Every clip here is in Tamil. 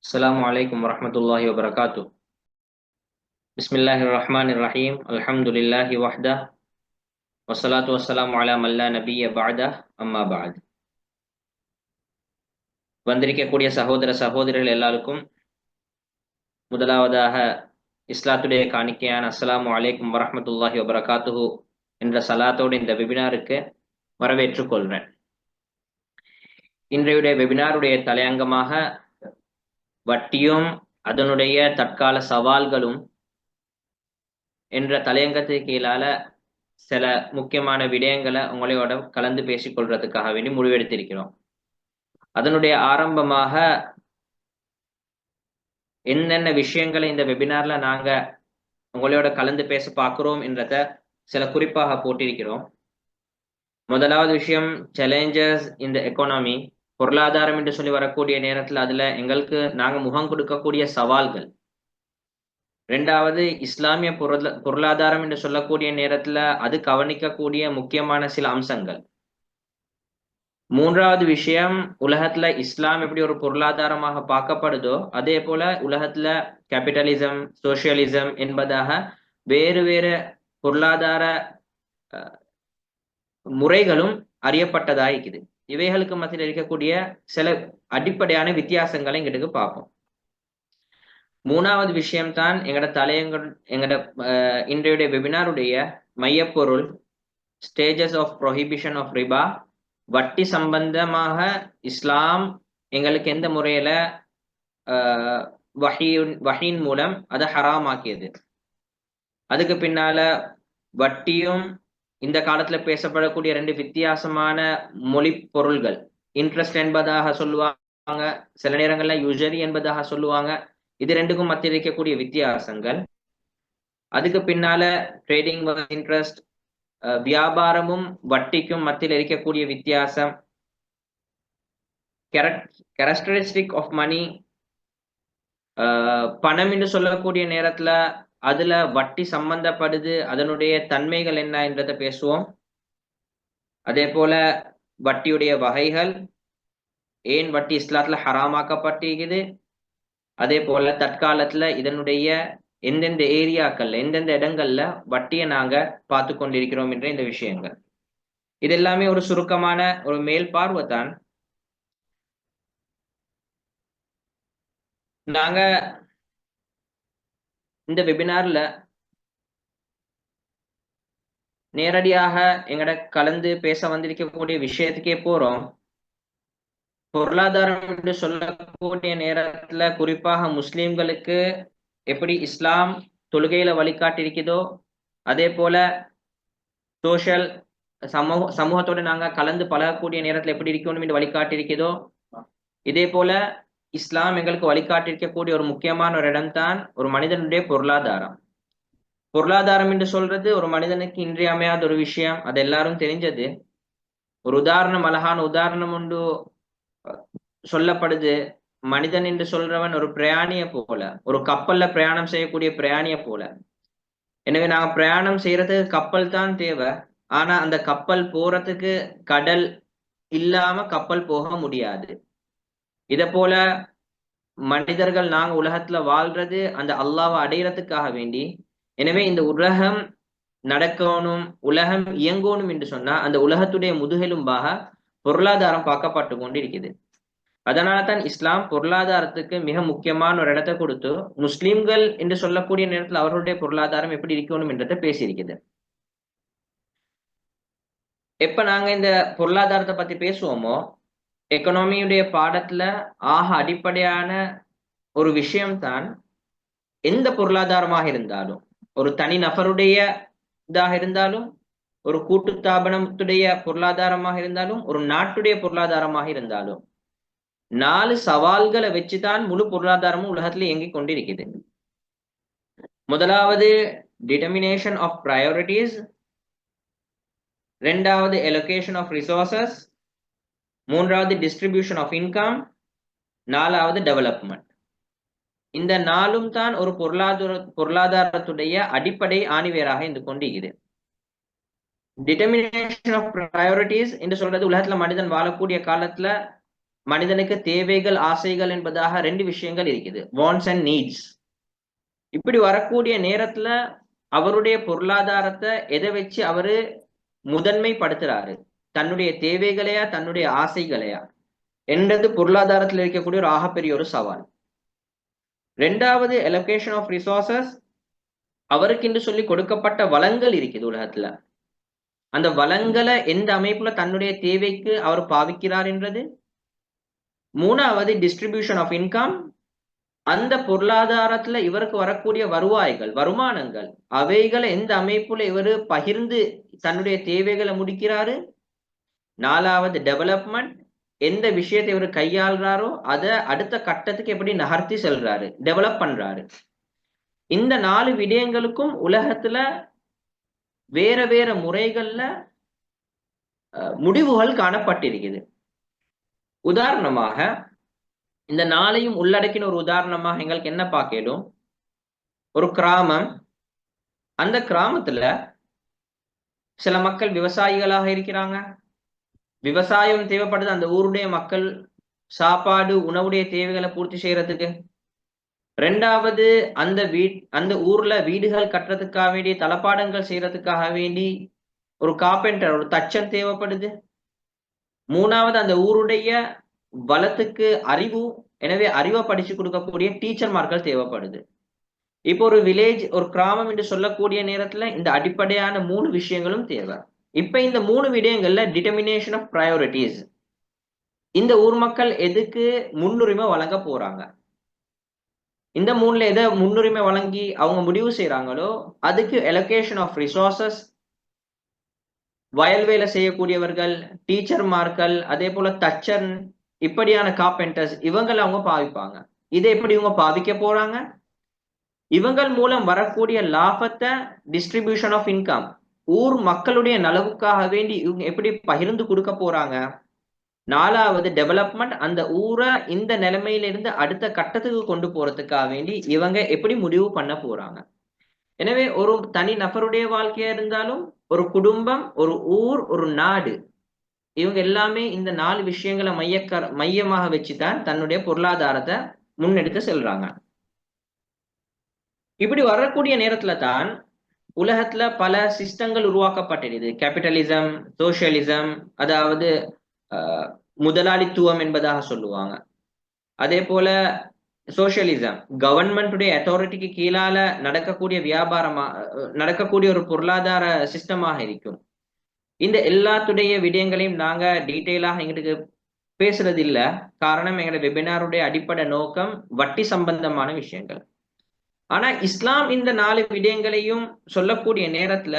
السلام عليكم ورحمة الله وبركاته. بسم الله الرحمن الرحيم. الحمد لله وحده والصلاة والسلام على من لا نبي بعده أما بعد. வந்திருக்கக்கூடிய சகோதர சகோதரிகள் எல்லாருக்கும் முதலாவதாக இஸ்லாத்துடைய காணிக்கையான அஸ்ஸலாமு அலைக்கும் வரஹ்மத்துல்லாஹி வபரகாத்துஹு என்ற சலாத்தோடு இந்த வெபினாருக்கு வரவேற்றுக் கொள்கிறேன். இன்றைய வெபினாருடைய தலையங்கமாக வட்டியும் அதனுடைய தற்கால சவால்களும் என்ற தலையங்கத்துக்கு கீழால சில முக்கியமான விடயங்களை உங்களோட கலந்து பேசிக்கொள்றதுக்காக வேண்டி முடிவெடுத்திருக்கிறோம். அதனுடைய ஆரம்பமாக என்னென்ன விஷயங்களை இந்த வெபினார்ல நாங்க உங்களோட கலந்து பேச பார்க்கிறோம் என்றத சில குறிப்பாக போட்டிருக்கிறோம். முதலாவது விஷயம் சேலஞ்சஸ் இந்த எக்கானமி, பொருளாதாரம் என்று சொல்லி வரக்கூடிய நேரத்தில் அதுல எங்களுக்கு நாங்க முகம் கொடுக்கக்கூடிய சவால்கள். ரெண்டாவது இஸ்லாமிய பொருளாதாரம் என்று சொல்லக்கூடிய நேரத்துல அது கவனிக்கக்கூடிய முக்கியமான சில அம்சங்கள். மூன்றாவது விஷயம் உலகத்துல இஸ்லாம் எப்படி ஒரு பொருளாதாரமாக பார்க்கப்படுதோ அதே போல உலகத்துல கேபிட்டலிசம், சோசியலிசம் என்பதாக வேறு வேறு பொருளாதார முறைகளும் அறியப்பட்டதா இருக்குது. இவைகளுக்கு மத்தியில் இருக்கக்கூடிய சில அடிப்படையான வித்தியாசங்களை எங்களுக்கு பார்ப்போம். மூணாவது விஷயம்தான் எங்கட இன்றைய வெபினாருடைய மையப்பொருள், ஸ்டேஜஸ் ஆஃப் ப்ரொஹிபிஷன் ஆஃப் ரிபா. வட்டி சம்பந்தமாக இஸ்லாம் எங்களுக்கு எந்த முறையில வஹீன் மூலம் அதை ஹராமாக்கியது. அதுக்கு பின்னால வட்டியும் இந்த காலத்துல பேசப்படக்கூடிய ரெண்டு வித்தியாசமான மொழி பொருள்கள், இன்ட்ரெஸ்ட் என்பதாக சொல்லுவாங்க, சில நேரங்கள்ல யூசரி என்பதாக சொல்லுவாங்க. இது ரெண்டுக்கும் மத்தியில் இருக்கக்கூடிய வித்தியாசங்கள். அதுக்கு பின்னால ட்ரேடிங் இன்ட்ரெஸ்ட், வியாபாரமும் வட்டிக்கும் மத்தியில் இருக்கக்கூடிய வித்தியாசம், கேரக்டரிஸ்டிக் ஆஃப் மணி, பணம் என்று சொல்லக்கூடிய நேரத்துல அதுல வட்டி சம்பந்தப்படுது, அதனுடைய தன்மைகள் என்ன என்றதை பேசுவோம். அதே போல வட்டியுடைய வகைகள், ஏன் வட்டி இஸ்லாத்துல ஹராமாக்கப்பட்டிருக்குது, அதே போல தற்காலத்துல இதனுடைய எந்தெந்த ஏரியாக்கள்ல எந்தெந்த இடங்கள்ல வட்டியை நாங்க பார்த்து கொண்டிருக்கிறோம் என்ற இந்த விஷயங்கள். இது எல்லாமே ஒரு சுருக்கமான ஒரு மேல் பார்வை தான். நாங்க இந்த வெபினார்ல நேரடியாக எங்கட கலந்து பேச வந்திருக்கக்கூடிய விஷயத்துக்கே போறோம். பொருளாதாரம் என்று சொல்லக்கூடிய நேரத்துல குறிப்பாக முஸ்லிம்களுக்கு எப்படி இஸ்லாம் தொழுகையில வழிகாட்டிருக்குதோ அதே போல சோஷியல் சமூகத்தோட நாங்க கலந்து பழகக்கூடிய நேரத்துல எப்படி இருக்கணும் என்று வழிகாட்டிருக்குதோ இதே போல இஸ்லாம் எங்களுக்கு வழிகாட்டிருக்கக்கூடிய ஒரு முக்கியமான ஒரு இடம்தான் ஒரு மனிதனுடைய பொருளாதாரம். பொருளாதாரம் என்று சொல்றது ஒரு மனிதனுக்கு இன்றியமையாத ஒரு விஷயம், அது எல்லாரும் தெரிஞ்சது. ஒரு உதாரணம், அழகான உதாரணம் ஒன்று சொல்லப்படுது. மனிதன் என்று சொல்றவன் ஒரு பிரயாணிய போல, ஒரு கப்பல்ல பிரயாணம் செய்யக்கூடிய பிரயாணிய போல. எனவே நாங்க பிரயாணம் செய்யறதுக்கு கப்பல் தான் தேவை. ஆனா அந்த கப்பல் போறதுக்கு கடல் இல்லாம கப்பல் போக முடியாது. இத போல மனிதர்கள் நாங்க உலகத்துல வாழ்றது அந்த அல்லாஹ்வை அடையிறதுக்காக வேண்டி. எனவே இந்த உலகம் நடக்கணும், உலகம் இயங்கணும் என்று சொன்னா அந்த உலகத்துடைய முதுகெலும்பாக பொருளாதாரம் பார்க்கப்பட்டு கொண்டு இருக்குது. அதனால தான் இஸ்லாம் பொருளாதாரத்துக்கு மிக முக்கியமான ஒரு இடத்தை கொடுத்து முஸ்லிம்கள் என்று சொல்லக்கூடிய நேரத்தில் அவர்களுடைய பொருளாதாரம் எப்படி இருக்கணும் என்றதை பேசியிருக்குது. எப்ப நாங்க இந்த பொருளாதாரத்தை பத்தி பேசுவோமோ எக்கனாமியுடைய பாடத்துல ஆக அடிப்படையான ஒரு விஷயம்தான் எந்த பொருளாதாரமாக இருந்தாலும், ஒரு தனி நபருடைய இதாக இருந்தாலும், ஒரு கூட்டு ஸ்தாபனத்துடைய பொருளாதாரமாக இருந்தாலும், ஒரு நாட்டுடைய பொருளாதாரமாக இருந்தாலும் 4 சவால்களை வச்சுதான் முழு பொருளாதாரமும் உலகத்துல இயங்கிக் கொண்டிருக்குது. முதலாவது டிட்டர்மினேஷன் ஆஃப் ப்ரையாரிட்டிஸ், ரெண்டாவது எலோகேஷன் ஆஃப் ரிசோர்சஸ், மூன்றாவது டிஸ்ட்ரிபியூஷன் ஆஃப் இன்கம், நாலாவது டெவலப்மெண்ட். இந்த 4ம் தான் ஒரு பொருளாதாரத்துடைய அடிப்படை ஆணிவேராக இருந்து கொண்டிருக்குது. டிட்டர்மினேஷன் ஆஃப் ப்ரையாரிட்டிஸ் என்று சொல்றது உலகத்துல மனிதன் வாழக்கூடிய காலத்துல மனிதனுக்கு தேவைகள் ஆசைகள் என்பதாக ரெண்டு விஷயங்கள் இருக்குது, வாண்ட்ஸ் அண்ட் நீட்ஸ். இப்படி வரக்கூடிய நேரத்துல அவருடைய பொருளாதாரத்தை எதை வச்சு அவரு முதன்மைப்படுத்துறாரு, தன்னுடைய தேவைகளையா தன்னுடைய ஆசைகளையா என்றது பொருளாதாரத்தில் இருக்கக்கூடிய ஒரு ஆகப்பெரிய ஒரு சவால். ரெண்டாவது அலோகேஷன் ஆஃப் ரிசோர்சஸ், அவருக்கு என்று சொல்லி கொடுக்கப்பட்ட வளங்கள் இருக்குது உலகத்துல, அந்த வளங்களை எந்த அமைப்புல தன்னுடைய தேவைக்கு அவர் பாவிக்கிறார் என்றது. மூணாவது டிஸ்ட்ரிபியூஷன் ஆஃப் இன்கம், அந்த பொருளாதாரத்துல இவருக்கு வரக்கூடிய வருவாய்கள் வருமானங்கள் அவைகளை எந்த அமைப்புல இவர் பகிர்ந்து தன்னுடைய தேவைகளை முடிக்கிறாரு. நாலாவது டெவலப்மெண்ட், எந்த விஷயத்தை இவர் கையாளுறாரோ அதை அடுத்த கட்டத்துக்கு எப்படி நகர்த்தி செல்றாரு, டெவலப் பண்றாரு. இந்த 4 விடயங்களுக்கும் உலகத்துல வேற வேற முறைகள்ல முடிவுகள் காணப்பட்டிருக்குது. உதாரணமாக இந்த 4ஐயும் உள்ளடக்கின ஒரு உதாரணமாக எங்களுக்கு என்ன பார்க்கலும், ஒரு கிராமம், அந்த கிராமத்துல சில மக்கள் விவசாயிகளாக இருக்கிறாங்க, விவசாயம் தேவைப்படுது அந்த ஊருடைய மக்கள் சாப்பாடு உணவுடைய தேவைகளை பூர்த்தி செய்யறதுக்கு. ரெண்டாவது அந்த ஊர்ல வீடுகள் கட்டுறதுக்காக வேண்டி தளபாடங்கள் செய்யறதுக்காக வேண்டி ஒரு கார்பெண்டர் ஒரு தச்சன் தேவைப்படுது. மூணாவது அந்த ஊருடைய வளத்துக்கு அறிவு, எனவே அறிவை படிச்சு கொடுக்கக்கூடிய டீச்சர்மார்கள் தேவைப்படுது. இப்போ ஒரு வில்லேஜ் ஒரு கிராமம் என்று சொல்லக்கூடிய நேரத்துல இந்த அடிப்படையான 3 விஷயங்களும் தேவை. இப்ப இந்த 3 விடயங்கள்ல டிட்டர்மினேஷன் ஆஃப் ப்ரையாரிட்டிஸ், இந்த ஊர் மக்கள் எதுக்கு முன்னுரிமை வழங்க போறாங்க, இந்த 3ல எதை முன்னுரிமை வழங்கி அவங்க முடிவு செய்யறாங்களோ அதுக்கு அலோகேஷன் ஆஃப் ரிசோர்சஸ், வயல் வேலை செய்யக்கூடியவர்கள், டீச்சர்மார்கள், அதே போல தச்சர், இப்படியான கார்பெண்டர்ஸ், இவங்களை அவங்க பாவிப்பாங்க. இதை எப்படி இவங்க பாவிக்க போறாங்க, இவங்கள் மூலம் வரக்கூடிய லாபத்தை டிஸ்ட்ரிபியூஷன் ஆஃப் இன்கம், ஊர் மக்களுடைய நலவுக்காக வேண்டி இவங்க எப்படி பகிர்ந்து கொடுக்க போறாங்க. நாலாவது டெவலப்மெண்ட், அந்த ஊரை இந்த நிலைமையிலிருந்து அடுத்த கட்டத்துக்கு கொண்டு போறதுக்காக வேண்டி இவங்க எப்படி முடிவு பண்ண போறாங்க. எனவே ஒரு தனி நபருடைய வாழ்க்கையா இருந்தாலும், ஒரு குடும்பம், ஒரு ஊர், ஒரு நாடு, இவங்க எல்லாமே இந்த 4 விஷயங்களை மையமாக வச்சுதான் தன்னுடைய பொருளாதாரத்தை முன்னெடுத்து செல்றாங்க. இப்படி வரக்கூடிய நேரத்துல தான் உலகத்துல பல சிஸ்டங்கள் உருவாக்கப்பட்டிருது. கேபிட்டலிசம், சோசியலிசம், அதாவது முதலாளித்துவம் என்பதாக சொல்லுவாங்க. அதே போல சோசியலிசம் கவர்மெண்டுடைய அத்தாரிட்டிக்கு கீழால நடக்கக்கூடிய நடக்கக்கூடிய ஒரு பொருளாதார சிஸ்டமாக இருக்கும். இந்த எல்லாத்துடைய விடயங்களையும் நாங்க டீட்டெயிலாக எங்களுக்கு பேசுறது இல்ல. காரணம், எங்களோட வெபினாருடைய அடிப்படை நோக்கம் வட்டி சம்பந்தமான விஷயங்கள். ஆனா இஸ்லாம் இந்த 4 விடயங்களையும் சொல்லக்கூடிய நேரத்துல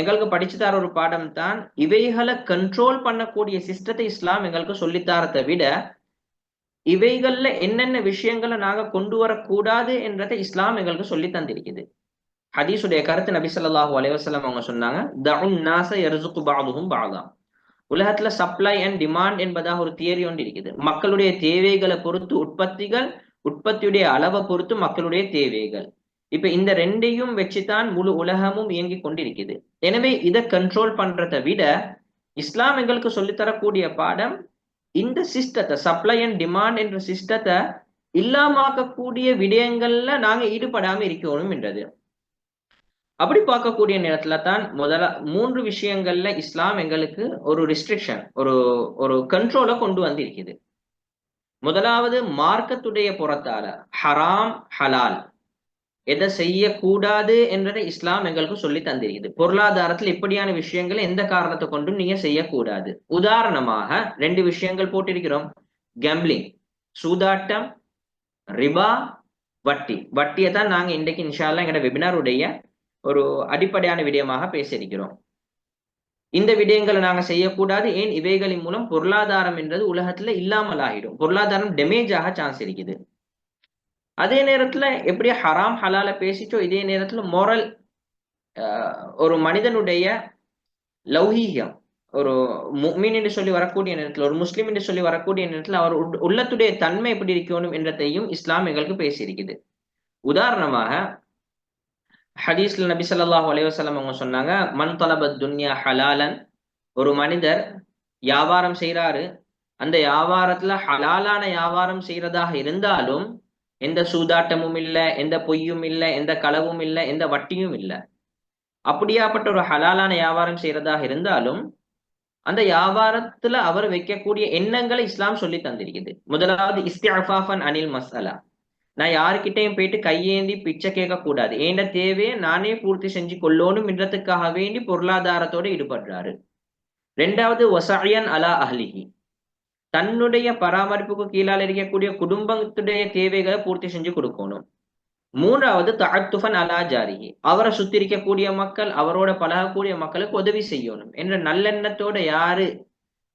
எங்களுக்கு படிச்சு தர ஒரு பாடம் தான், இவைகளை கண்ட்ரோல் பண்ணக்கூடிய சிஸ்டத்தை இஸ்லாம் எங்களுக்கு சொல்லித்தாரத்தை விட இவைகள்ல என்னென்ன விஷயங்களை நாங்க கொண்டு வரக்கூடாது என்றதை இஸ்லாம் எங்களுக்கு சொல்லி தந்திருக்குது. ஹதீஸுடைய கருத்து நபி ஸல்லல்லாஹு அலைஹி வஸல்லம் அவங்க சொன்னாங்க, தஉன் நாஸ யர்ஸுகு பஅதுஹும் பஅதா. உலகத்துல சப்ளை அண்ட் டிமாண்ட் என்பதாக ஒரு தியரி ஒன்று இருக்குது. மக்களுடைய தேவைகளை பொறுத்து உற்பத்திகள், உற்பத்தியுடைய அளவை பொறுத்து மக்களுடைய தேவைகள். இப்ப இந்த ரெண்டையும் வச்சுதான் முழு உலகமும் இயங்கி கொண்டிருக்குது. எனவே இதை கண்ட்ரோல் பண்றதை விட இஸ்லாம் எங்களுக்கு சொல்லித்தரக்கூடிய பாடம், இந்த சிஸ்டத்தை, சப்ளை அண்ட் டிமாண்ட் என்ற சிஸ்டத்தை இல்லாமக்கக்கூடிய விடயங்கள்ல நாங்க ஈடுபடாம இருக்கணும் என்றது. அப்படி பார்க்கக்கூடிய நேரத்துல தான் 3 விஷயங்கள்ல இஸ்லாம் எங்களுக்கு ஒரு ரெஸ்ட்ரிக்ஷன், ஒரு கண்ட்ரோலை கொண்டு வந்திருக்குது. முதலாவது மார்க்கத்துடைய புறத்தால ஹராம் ஹலால் எதை செய்யக்கூடாது என்றதை இஸ்லாம் எங்களுக்கு சொல்லி தந்திருக்குது. பொருளாதாரத்தில் இப்படியான விஷயங்களை எந்த காரணத்தை கொண்டும் நீங்க செய்யக்கூடாது. உதாரணமாக 2 விஷயங்கள் போட்டிருக்கிறோம், கேம்பிளிங் சூதாட்டம், ரிபா வட்டி. வட்டியை தான் நாங்க இன்றைக்கு இன்ஷா அல்லாஹ் எங்களோட வெபினாருடைய ஒரு அடிப்படையான விடயமாக பேசியிருக்கிறோம். இந்த விடயங்களை நாங்க செய்யக்கூடாது. ஏன், இவைகளின் மூலம் பொருளாதாரம் என்றது உலகத்துல இல்லாமல் ஆகிடும், பொருளாதாரம் டேமேஜ் ஆக சான்ஸ் இருக்குது. அதே நேரத்துல எப்படி ஹராம் ஹலால பேசிச்சோ, இதே நேரத்துல மோரல், ஒரு மனிதனுடைய லௌகீகம், ஒரு முஃமின் என்று சொல்லி வரக்கூடிய நேரத்துல, ஒரு முஸ்லிம் என்று சொல்லி வரக்கூடிய நேரத்துல அவர் உள்ளத்துடைய தன்மை எப்படி இருக்கணும் என்றதையும் இஸ்லாம் எங்களுக்கு பேசியிருக்குது. உதாரணமாக ஹதீஸ்ல நபி ஸல்லல்லாஹு அலைஹி வஸல்லம் அவங்க சொன்னாங்க, மன் தலபத் துன்யா ஹலாலன், ஒரு மனிதர் வியாபாரம் செய்யறாரு, அந்த வியாபாரத்துல ஹலாலான வியாபாரம் செய்யறதாக இருந்தாலும் எந்த சூதாட்டமும் இல்லை, எந்த பொய்யும் இல்லை, எந்த களவும் இல்லை, எந்த வட்டியும் இல்லை. அப்படியாப்பட்ட ஒரு ஹலாலான வியாபாரம் செய்யறதாக இருந்தாலும் அந்த வியாபாரத்துல அவர் வைக்கக்கூடிய எண்ணங்களை இஸ்லாம் சொல்லி தந்திருக்குது. முதலாவது இஸ்திஅஃபாஃபன் அனில் மஸ்அலா. நான் யாருக்கிட்டையும் போயிட்டு கையேந்தி பிச்சை கேட்க கூடாது, ஏண்ட தேவையை நானே பூர்த்தி செஞ்சு கொள்ளணும் என்றதுக்காக வேண்டி பொருளாதாரத்தோட ஈடுபடுறாரு. ரெண்டாவது வஸஅயன் அலா அஹ்லிஹி, தன்னுடைய பராமரிப்புக்கு கீழால் இருக்கக்கூடிய குடும்பத்துடைய தேவைகளை பூர்த்தி செஞ்சு கொடுக்கணும். மூன்றாவது தஅத்துஃபன் அலா ஜாரிஹி, அவரை சுத்தி இருக்கக்கூடிய மக்கள், அவரோட பழகக்கூடிய மக்களுக்கு உதவி செய்யணும் என்ற நல்லெண்ணத்தோட யாரு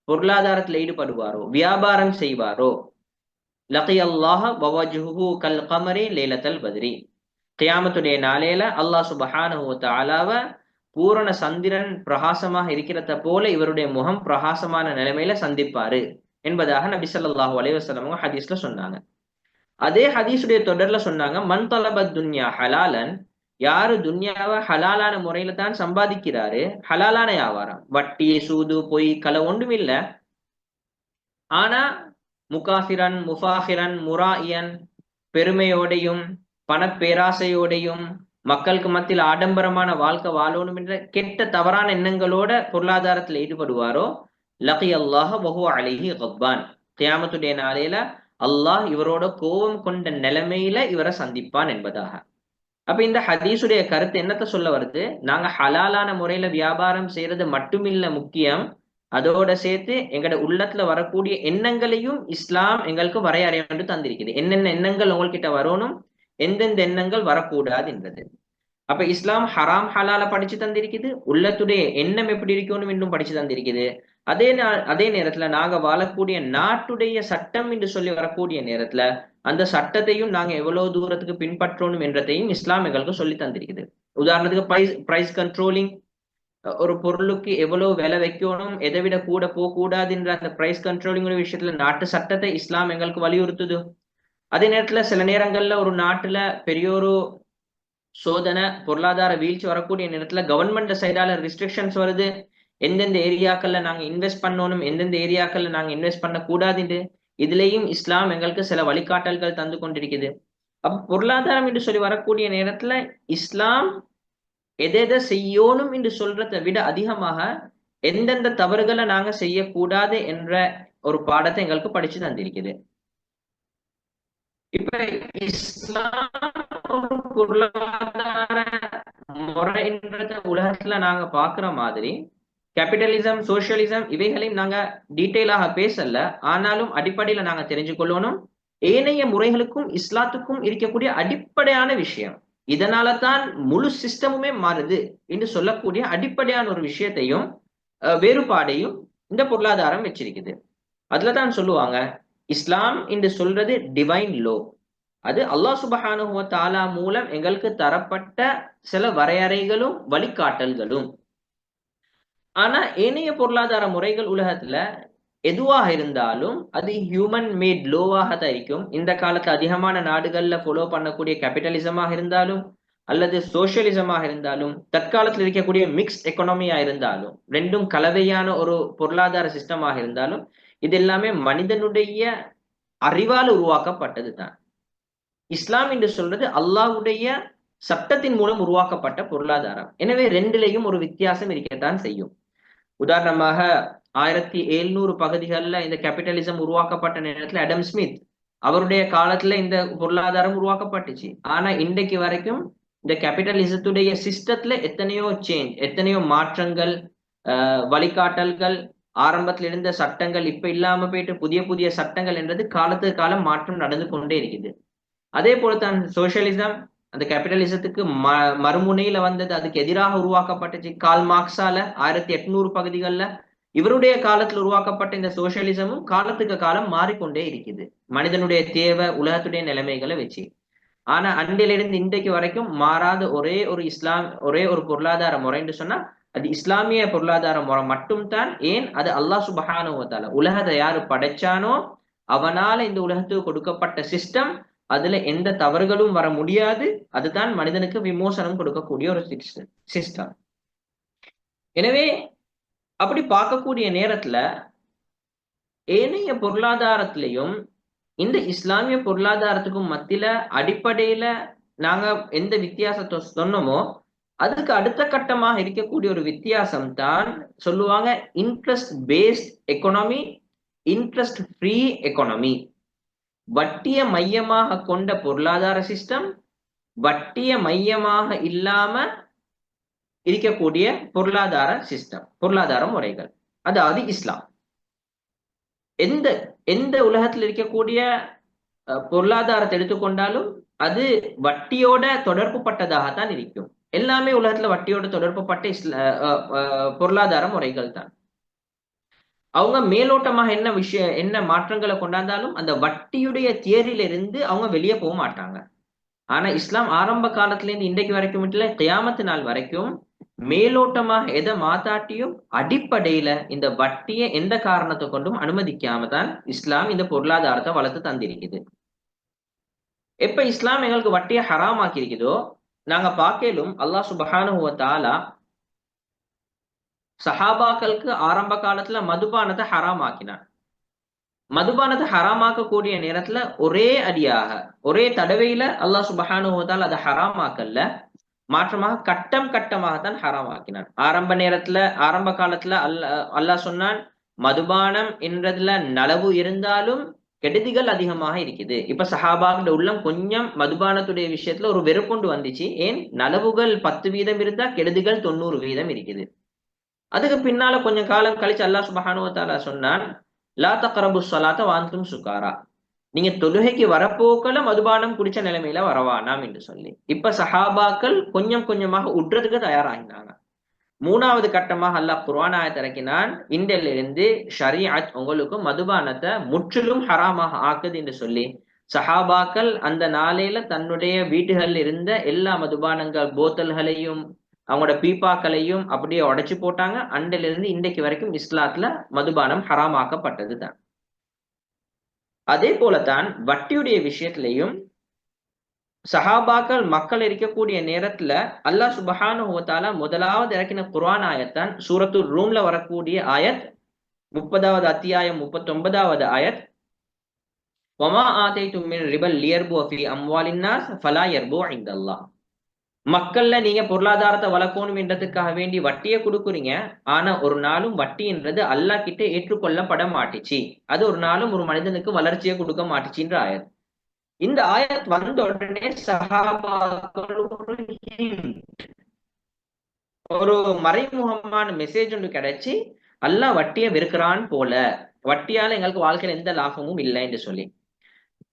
பொருளாதாரத்துல ஈடுபடுவாரோ, வியாபாரம் செய்வாரோ, லகியல்லாஹ வவஜ்ஹுஹு கல் கமரி லைலத்தல் பத்ரி, கியாமத்துடைய நாளையில அல்லாஹ் சுப்ஹானஹு வ தஆலாவ பூரண சந்திரன் பிரகாசமாக இருக்கிறத போல இவருடைய முகம் பிரகாசமான நிலைமையில சந்திப்பாரு என்பதாக நபி ஸல்லல்லாஹு அலைஹி வஸல்லம் ஹதீஸ்ல சொன்னாங்க. அதே ஹதீஸுடைய தொடர்ல சொன்னாங்க, மன் தலபத் துன்யா ஹலாலன், யாரு துன்யாவை ஹலாலான முறையில தான் சம்பாதிக்கிறாரு, ஹலாலான வியாபாரம், வட்டி சூது பொய் களை ஒன்றும் இல்லை, ஆனா முகாஃபிரன் முஃபாஹிரன் முராயியன், பெருமையோடையும் பணப்பேராசையோடையும் மக்களுக்கு மத்தியில் ஆடம்பரமான வாழ்க்கை வாழணும் என்ற கெட்ட தவறான எண்ணங்களோட பொருளாதாரத்தில் ஈடுபடுவாரோ, லகியல்லாஹ வஹுவ அலைஹி கத்பான், கியாமத்துடைய நாளையில அல்லாஹ் இவரோட கோபம் கொண்ட நிலைமையில இவரை சந்திப்பான் என்பதாக. அப்ப இந்த ஹதீஸுடைய கருத்து என்னத்த சொல்ல வருது, நாங்க ஹலாலான முறையில வியாபாரம் செய்யறது மட்டுமில்ல முக்கியம், அதோட சேர்த்து எங்களோட உள்ளத்துல வரக்கூடிய எண்ணங்களையும் இஸ்லாம் எங்களுக்கு வரையறை தந்திருக்குது. என்னென்ன எண்ணங்கள் உங்கள்கிட்ட வரணும், எந்தெந்த எண்ணங்கள் வரக்கூடாது என்றது. அப்ப இஸ்லாம் ஹராம் ஹலால படிச்சு தந்திருக்குது, உள்ளத்துடைய எண்ணம் எப்படி இருக்கணும் என்றும் படிச்சு தந்திருக்குது. அதே நேரத்துல நாங்க வாழக்கூடிய நாட்டுடைய சட்டம் என்று சொல்லி வரக்கூடிய நேரத்துல அந்த சட்டத்தையும் நாங்க எவ்வளவு தூரத்துக்கு பின்பற்றணும் என்றதையும் இஸ்லாம் எங்களுக்கு சொல்லி தந்திருக்குது. உதாரணத்துக்கு பிரைஸ் கண்ட்ரோலிங், ஒரு பொருளுக்கு எவ்வளவு விலை வைக்கணும், எதை விட கூட போக கூடாதுன்ற அந்த பிரைஸ் கண்ட்ரோலிங் விஷயத்துல நாட்டு சட்டத்தை இஸ்லாம் எங்களுக்கு வலியுறுத்துது. அதே நேரத்துல சில நேரங்கள்ல ஒரு நாட்டுல பெரிய ஒரு சோதனை பொருளாதார வீழ்ச்சி வரக்கூடிய நேரத்துல கவர்மெண்ட் சைடால ரெஸ்ட்ரிக்ஷன்ஸ் வருது, எந்தெந்த ஏரியாக்கள்ல நாங்க இன்வெஸ்ட் பண்ணணும், எந்தெந்த ஏரியாக்கள்ல நாங்க இன்வெஸ்ட் பண்ண கூடாதுன்னு இதுலயும் இஸ்லாம் எங்களுக்கு சில வழிகாட்டல்கள் தந்து கொண்டிருக்குது. அப்ப பொருளாதாரம் என்று சொல்லி வரக்கூடிய நேரத்துல இஸ்லாம் எதை செய்யணும் என்று சொல்றதை விட அதிகமாக எந்தெந்த தவறுகளை நாங்க செய்யக்கூடாது என்ற ஒரு பாடத்தை எங்களுக்கு படிச்சு தந்திருக்குது. இப்ப இஸ்லாம் ஒரு பொருளாதார முறைன்றத உலகத்துல நாங்க பாக்குற மாதிரி கேபிட்டலிசம் சோசியலிசம் இவைகளையும் நாங்க டீட்டெயிலாக பேசல, ஆனாலும் அடிப்படையில நாங்க தெரிஞ்சு கொள்ளணும் ஏனைய முறைகளுக்கும் இஸ்லாத்துக்கும் இருக்கக்கூடிய அடிப்படையான விஷயம், இதனால தான் முழு சிஸ்டமுமே மாறுது என்று சொல்லக்கூடிய அடிப்படையான ஒரு விஷயத்தையும் வேறுபாடையும் இந்த பொருளாதாரம் வச்சிருக்குது. அதுலதான் சொல்லுவாங்க இஸ்லாம் என்று சொல்றது டிவைன் லோ, அது அல்லாஹ் சுப்ஹானஹு வ தஆலா மூலம் எங்களுக்கு தரப்பட்ட சில வரையறைகளும் வழிகாட்டல்களும். ஆனா ஏனைய பொருளாதார முறைகள் உலகத்துல எதுவாக இருந்தாலும் அது ஹியூமன் மேட் லோவாக தான் இருக்கும். இந்த காலத்துல அதிகமான நாடுகள்ல ஃபாலோ பண்ணக்கூடிய கேபிட்டலிசமாக இருந்தாலும் அல்லது சோசியலிசமாக இருந்தாலும் தற்காலத்தில் இருக்கக்கூடிய மிக்ஸ்ட் எக்கனாமியா இருந்தாலும் ரெண்டும் கலவையான ஒரு பொருளாதார சிஸ்டமாக இருந்தாலும் இது எல்லாமே மனிதனுடைய அறிவால் உருவாக்கப்பட்டது தான். இஸ்லாம் என்று சொல்றது அல்லாஹ்வுடைய சட்டத்தின் மூலம் உருவாக்கப்பட்ட பொருளாதாரம். எனவே ரெண்டிலையும் ஒரு வித்தியாசம் இருக்கத்தான் செய்யும். உதாரணமாக 1700 பகுதிகளில் இந்த கேபிட்டலிசம் உருவாக்கப்பட்ட நேரத்துல அடம் ஸ்மித் அவருடைய காலத்துல இந்த பொருளாதாரம் உருவாக்கப்பட்டுச்சு. ஆனா இன்றைக்கு வரைக்கும் இந்த கேபிட்டலிசத்துடைய சிஸ்டத்துல எத்தனையோ சேஞ்ச், எத்தனையோ மாற்றங்கள், வழிகாட்டல்கள், ஆரம்பத்தில் இருந்த சட்டங்கள் இப்ப இல்லாம போயிட்டு புதிய புதிய சட்டங்கள் என்றது காலத்துக்கு காலம் மாற்றம் நடந்து கொண்டே இருக்குது. அதே போலதான் சோசியலிசம் அந்த கேபிட்டலிசத்துக்கு மறுமுனையில வந்தது, அதுக்கு எதிராக உருவாக்கப்பட்டுச்சு கால் மார்க்ஸால 1800 பகுதிகளில். இவருடைய காலத்துல உருவாக்கப்பட்ட இந்த சோசியலிசமும் காலத்துக்கு காலம் மாறிக்கொண்டே இருக்குது மனிதனுடைய தேவை உலகத்துடைய நிலைமைகளை வச்சு. ஆனா அன்றிலிருந்து இன்றைக்கு வரைக்கும் மாறாத ஒரே ஒரு பொருளாதார முறைன்னு சொன்னா அது இஸ்லாமிய பொருளாதார முறை மட்டும் தான். ஏன், அது அல்லாஹ் சுப்ஹானஹு வ தஆலா உலகத்தை யாரு படைச்சானோ அவனால இந்த உலகத்துக்கு கொடுக்கப்பட்ட சிஸ்டம், அதுல எந்த தவறுகளும் வர முடியாது. அதுதான் மனிதனுக்கு விமோசனம் கொடுக்கக்கூடிய ஒரு சிஸ்டம். எனவே அப்படி பார்க்கக்கூடிய நேரத்துல ஏனைய பொருளாதாரத்திலையும் இந்த இஸ்லாமிய பொருளாதாரத்துக்கும் மத்தியில அடிப்படையில நாங்க எந்த வித்தியாசத்தை சொன்னோமோ அதுக்கு அடுத்த கட்டமாக இருக்கக்கூடிய ஒரு வித்தியாசம் தான் சொல்லுவாங்க interest based economy, interest free economy. வட்டிய மையமாக கொண்ட பொருளாதார சிஸ்டம், வட்டிய மையமாக இல்லாம இருக்கக்கூடிய பொருளாதார சிஸ்டம், பொருளாதார முறைகள், அதாவது இஸ்லாம். எந்த எந்த உலகத்தில் இருக்கக்கூடிய பொருளாதாரத்தை எடுத்துக்கொண்டாலும் அது வட்டியோட தொடர்பு பட்டதாகத்தான் இருக்கும். எல்லாமே உலகத்துல வட்டியோட தொடர்பு பட்ட பொருளாதார முறைகள் தான். அவங்க மேலோட்டமாக என்ன மாற்றங்களை கொண்டாந்தாலும் அந்த வட்டியுடைய தியரியில இருந்து அவங்க வெளியே போக மாட்டாங்க. ஆனா இஸ்லாம் ஆரம்ப காலத்துல இருந்து இன்றைக்கு வரைக்கும் இல்ல, கியாமத்து நாள் வரைக்கும் மேலோட்டமாக எதை மாத்தாட்டியும் அடிப்படையில இந்த வட்டியை எந்த காரணத்தை கொண்டும் அனுமதிக்காம தான் இஸ்லாம் இந்த பொருளாதாரத்தை வளர்த்து தந்திருக்குது. எப்ப இஸ்லாம் எங்களுக்கு வட்டியை ஹராமாக்கி இருக்குதோ நாங்க பார்க்கலும் அல்லாஹ் சுப்ஹானஹு வ தஆலா சஹாபாக்களுக்கு ஆரம்ப காலத்துல மதுபானத்தை ஹராம் ஆக்கினான். மதுபானத்தை ஹராமாக்கக்கூடிய நேரத்துல ஒரே அடியாக ஒரே தடவையில அல்லாஹ் சுப்ஹானஹு வ தஆலா அதை ஹராமாக்கல்ல, மாற்றமாக கட்டம் கட்டமாகத்தான் ஹராம் ஆக்கினான். ஆரம்ப காலத்துல அல்லாஹ் சொன்னான் மதுபானம் என்றதுல நலவு இருந்தாலும் கெடுதிகள் அதிகமாக இருக்குது. இப்ப சஹாபாக்களோட உள்ளம் கொஞ்சம் மதுபானத்துடைய விஷயத்துல ஒரு வெறுப்புண்டு வந்துச்சு. ஏன்? நலவுகள் 10% இருந்தா கெடுதிகள் 90% இருக்குது. அதுக்கு பின்னால கொஞ்சம் காலம் கழிச்சு அல்லாஹ் சுப்ஹானஹு வ தஆலா சொன்னான் லா தக்ரபு ஸலாத்த வஅன்தும் சுகாரா, நீங்க தொழுகைக்கு வரப்போக்கல மதுபானம் குடிச்ச நிலைமையில வரவானாம் என்று சொல்லி இப்ப சஹாபாக்கள் கொஞ்சம் கொஞ்சமாக உட்றதுக்கு தயாராகினாங்க. மூணாவது கட்டமாக அல்லாஹ் குர்ஆன் ஆயத் இறக்கினான், இன்றிலிருந்து ஷரீஅத் உங்களுக்கு மதுபானத்தை முற்றிலும் ஹராமாக ஆக்குது என்று சொல்லி சஹாபாக்கள் அந்த நாளையில தன்னுடைய வீடுகளில் இருந்த எல்லா மதுபானங்கள் போத்தல்களையும் அவங்களோட பீப்பாக்களையும் அப்படியே உடைச்சு போட்டாங்க. அன்றிலிருந்து இன்றைக்கு வரைக்கும் இஸ்லாத்துல மதுபானம் ஹராமாக்கப்பட்டது தான். அதே போலத்தான் வட்டியுடைய விஷயத்திலையும் சஹாபாக்கள் மக்கள் இருக்கக்கூடிய நேரத்துல அல்லாஹ் சுப்ஹானஹு வ தஆலா முதலாவது இறக்கின குர்ஆன் ஆயத்தான் சூரத்து ரூம்ல வரக்கூடிய ஆயத் 30வது அத்தியாயம் 39வது ஆயத், வமா ஆதைதும் மின் ரிபல் லியர்பு ஃபீ அம்வாலின் நாஸ் ஃபலா யர்பு இன்தல்லாஹ். மக்கள்ல நீங்க பொருளாதாரத்தை வளர்க்கணும் என்றதுக்காக வேண்டி வட்டியை கொடுக்குறீங்க, ஆனா ஒரு நாளும் வட்டி என்றது அல்லாஹ் கிட்ட ஏற்றுக்கொள்ளப்பட மாட்டுச்சு, அது ஒரு நாளும் ஒரு மனிதனுக்கு வளர்ச்சியை கொடுக்க மாட்டுச்சுன்ற ஆயத். இந்த ஆயத் வந்த உடனே சஹாபாக்கள் ஒரு மறைமுகமான மெசேஜ் ஒன்று கிடைச்சி அல்லாஹ் வட்டியை வெறுக்கிறான் போல, வட்டியால எங்களுக்கு வாழ்க்கையில எந்த லாபமும் இல்லை என்று சொல்லி